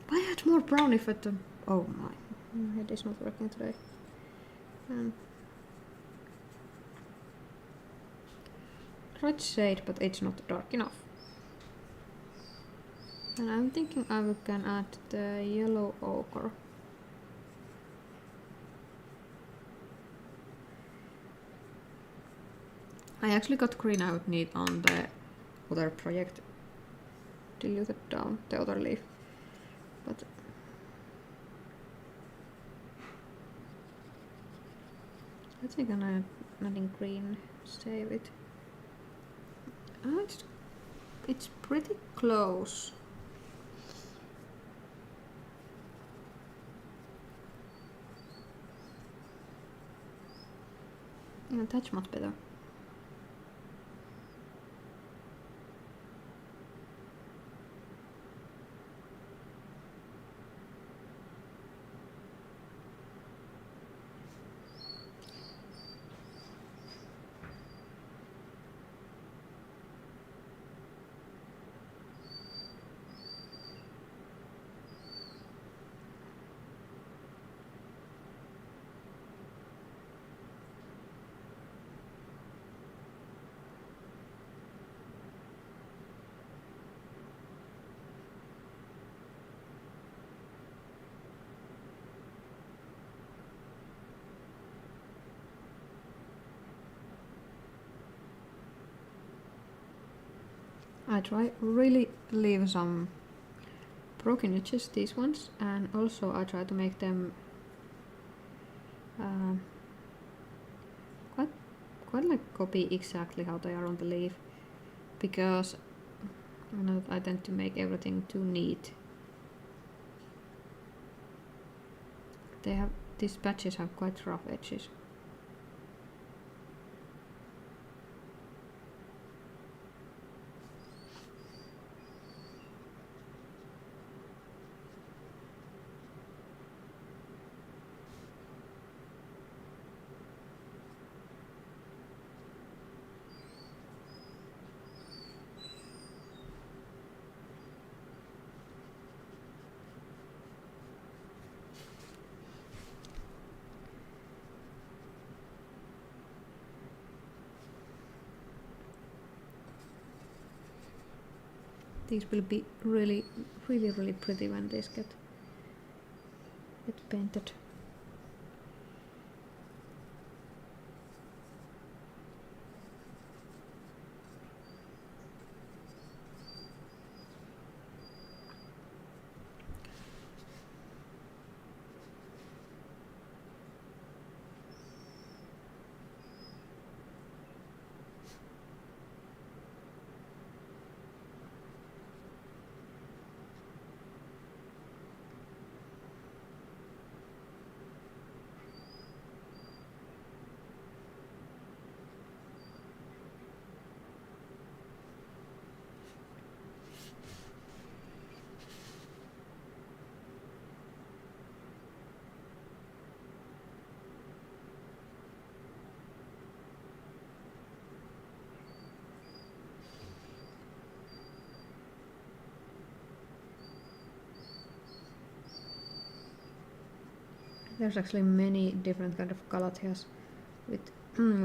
Why add more brown if it... oh my head is not working today. Right shade, but it's not dark enough. And I'm thinking I can add the yellow ochre. I actually got green out neat on the other project, diluted down the other leaf, but I think I'm adding green, save it. Oh, it's pretty close. Yeah, that's much better. I try really leave some broken edges, these ones, and also I try to make them quite like copy exactly how they are on the leaf, because I tend to make everything too neat. These patches have quite rough edges. These will be really pretty when these get painted. There's actually many different kind of calatheas with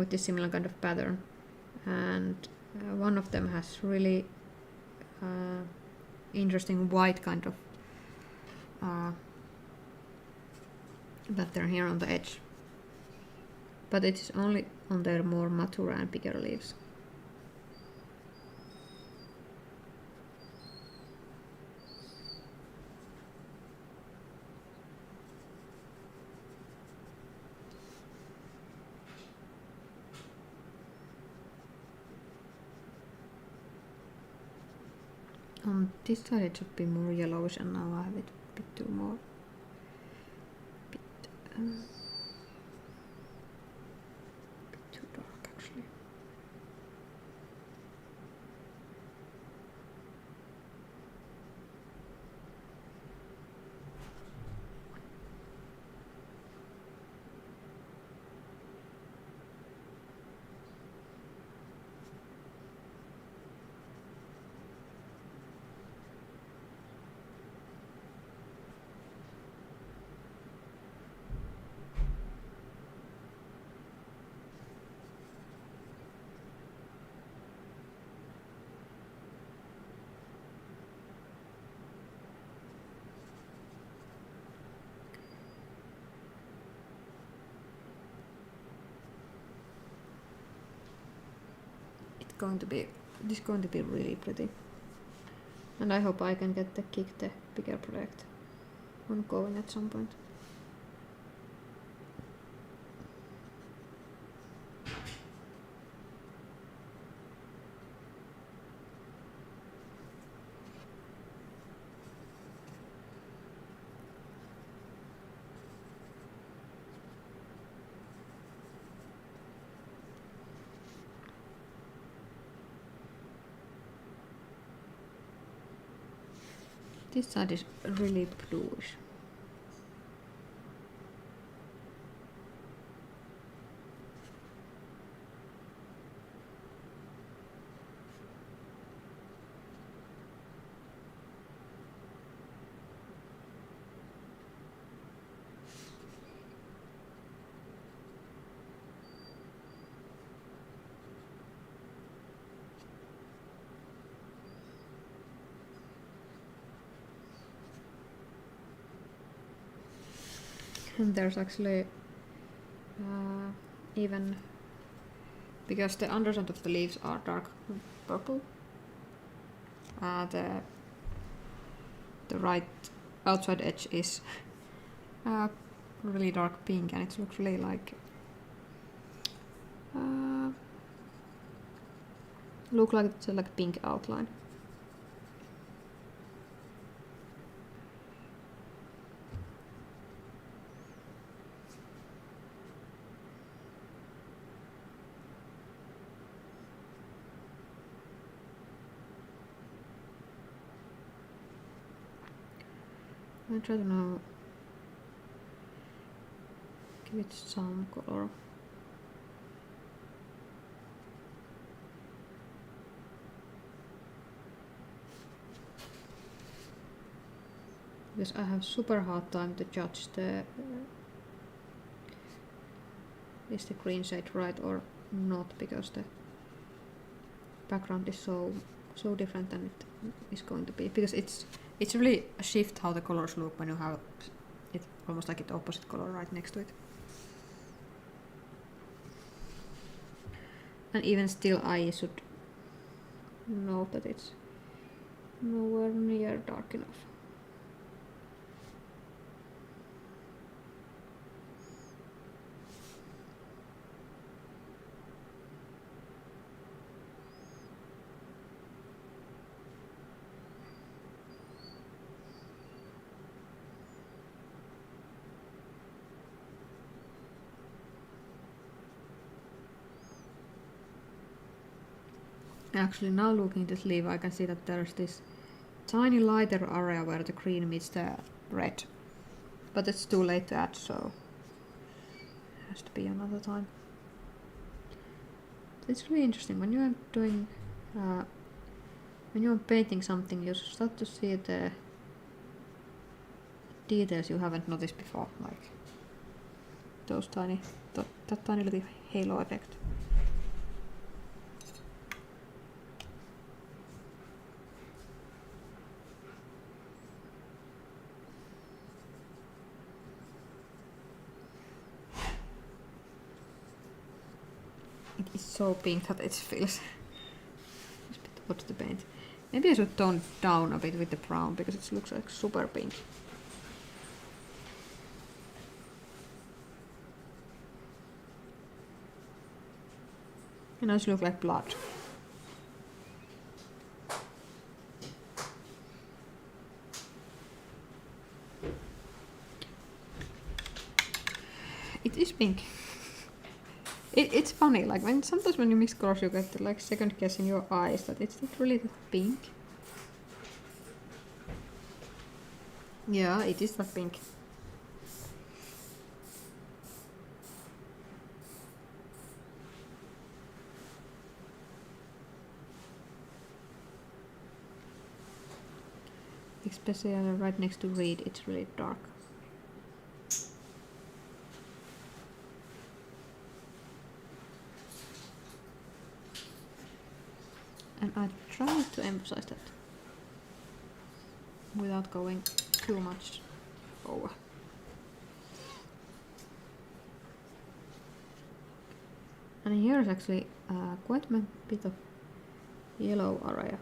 this similar kind of pattern, and one of them has really interesting white kind of pattern here on the edge, but it is only on their more mature and bigger leaves. On this side it should be more yellowish, and now I have it a bit too more. Bit too dark actually. This is going to be really pretty, and I hope I can get the bigger project on going at some point. This side is really bluish. And there's actually even, because the underside of the leaves are dark purple, the right outside edge is really dark pink, and it looks really like it's like a pink outline. I try to now give it some color. Because I have super hard time to judge is the green shade right or not, because the background is so different than it is going to be, because it's really a shift how the colors look when you have it almost like it opposite color right next to it. And even still I should know that it's nowhere near dark enough. Actually, now looking at this leaf, I can see that there's this tiny lighter area where the green meets the red, but it's too late to add, so it has to be another time. It's really interesting when you are doing when you're painting something, you start to see the details you haven't noticed before, like those that tiny little halo effect. It is so pink that it feels it's a bit odd to paint. Maybe I should tone down a bit with the brown because it looks like super pink. And now it looks like blood. It is pink. It's funny, like sometimes when you mix colors you get like second guess in your eyes that it's not really that pink. Yeah, it is that pink. Especially right next to reed, it's really dark. And I try to emphasize that without going too much over. And here is actually quite a bit of yellow area.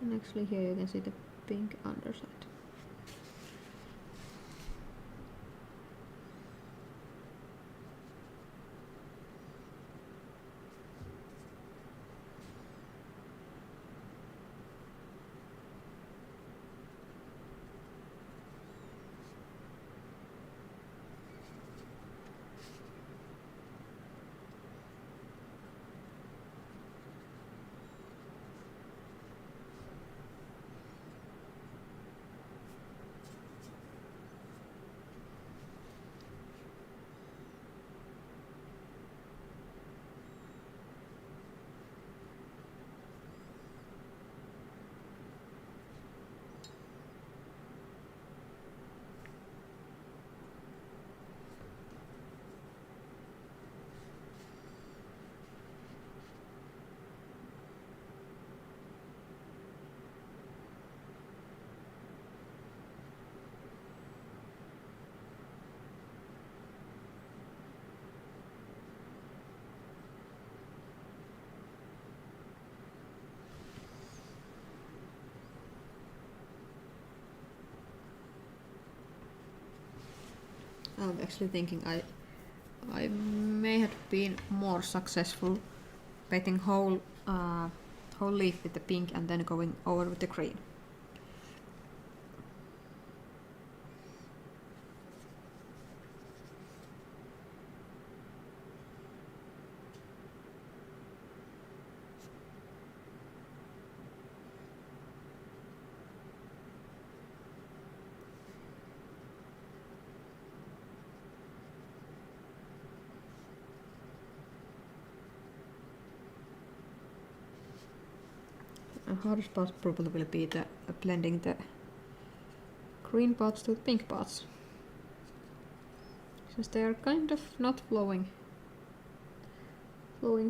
And actually here you can see the pink underside. I'm actually thinking I may have been more successful painting whole leaf with the pink and then going over with the green. And hardest part probably will be the blending the green parts to the pink parts, since they are kind of not flowing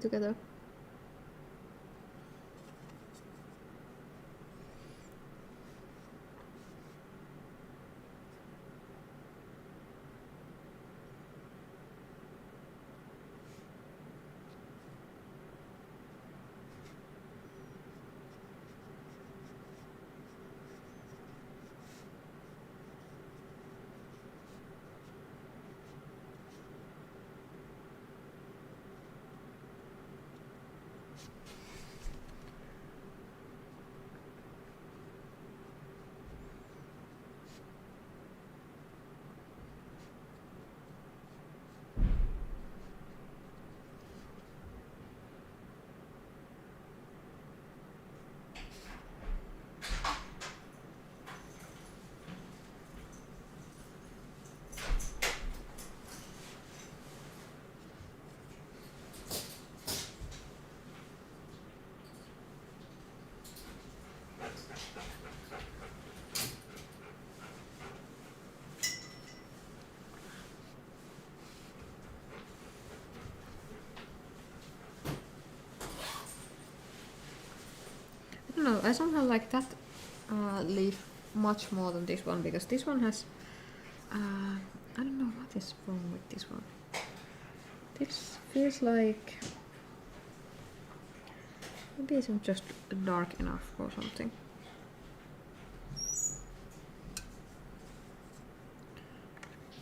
together. I don't know, I somehow like that leaf much more than this one, because this one has I don't know what is wrong with this one. This feels like maybe it's just dark enough or something.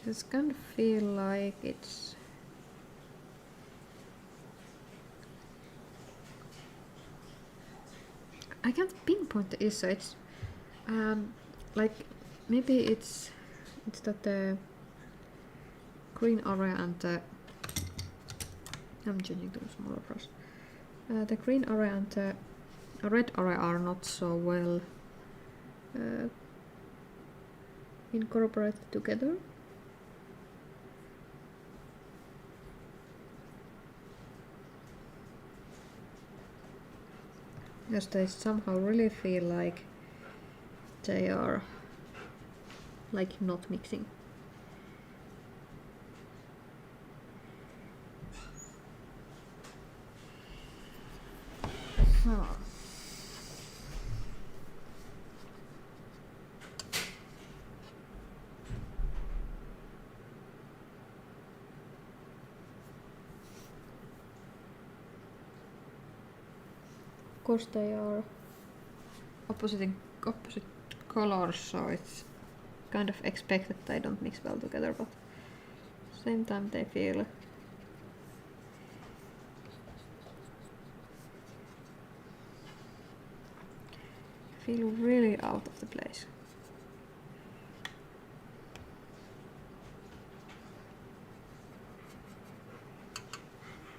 It's kind of feel like it's I can't pinpoint the issue. It's like maybe it's that the green area and the I'm changing to a smaller brush. The green area and the red area are not so well incorporated together. Because they somehow really feel like they are like not mixing. Oh. Of course they are opposite colors, so it's kind of expected they don't mix well together, but at the same time they feel really out of the place.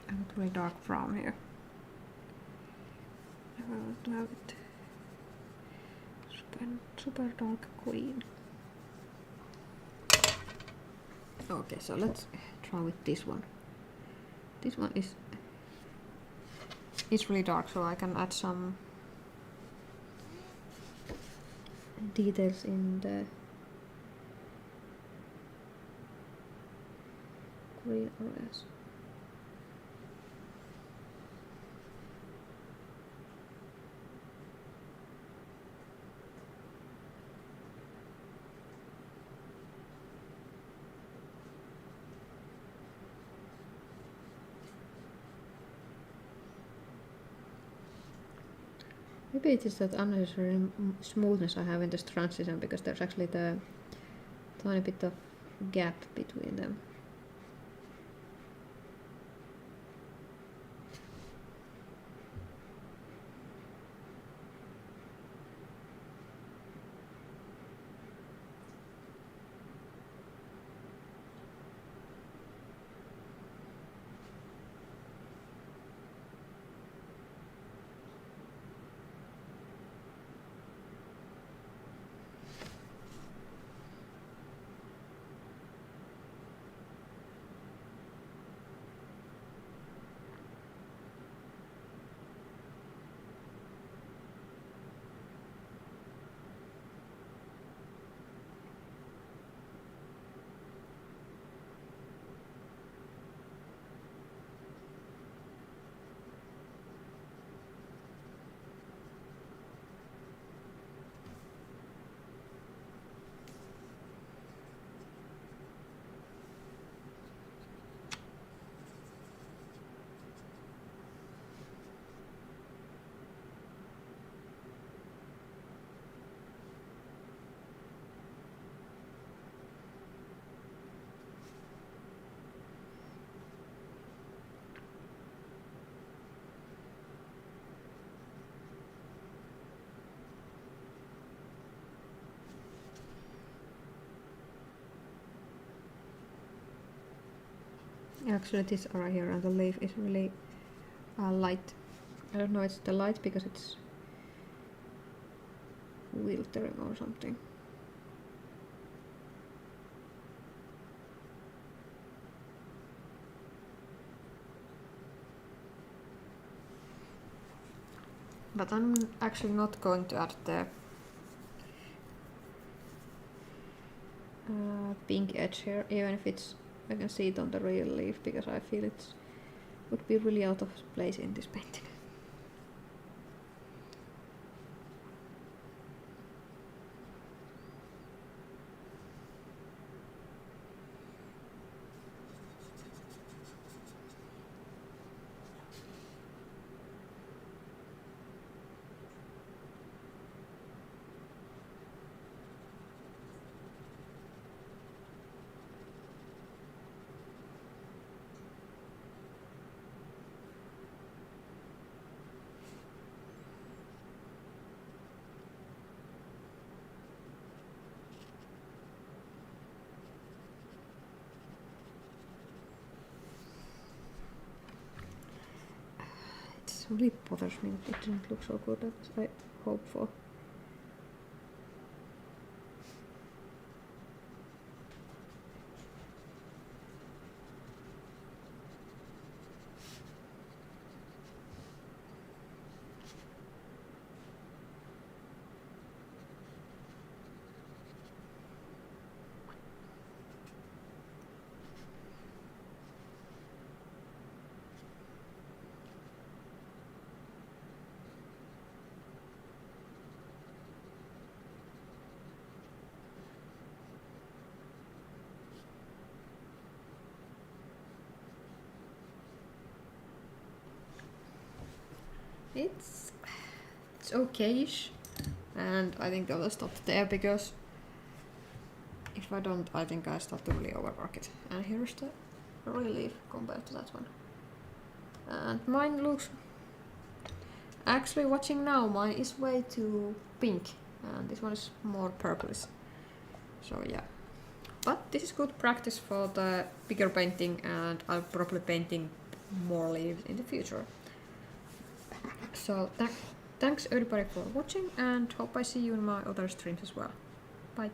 I got really dark brown here. I will have it super dark green. Okay, so let's try with this one. This one is really dark, so I can add some details in the green areas. Maybe it is that unnecessary smoothness I have in this transition, because there's actually the tiny bit of gap between them. Actually, this area here and the leaf is really light. I don't know, it's the light because it's wiltering or something. But I'm actually not going to add the pink edge here, even if I can see it on the real leaf, because I feel it would be really out of place in this painting. It really bothers me that it didn't look so good as I hoped for. It's okay-ish, and I think I will stop there, because if I don't, I think I start to really overwork it. And here's the relief compared to that one. And mine looks... Actually, watching now, mine is way too pink, and this one is more purplish. So yeah. But this is good practice for the bigger painting, and I'll probably painting more leaves in the future. So thanks everybody for watching, and hope I see you in my other streams as well.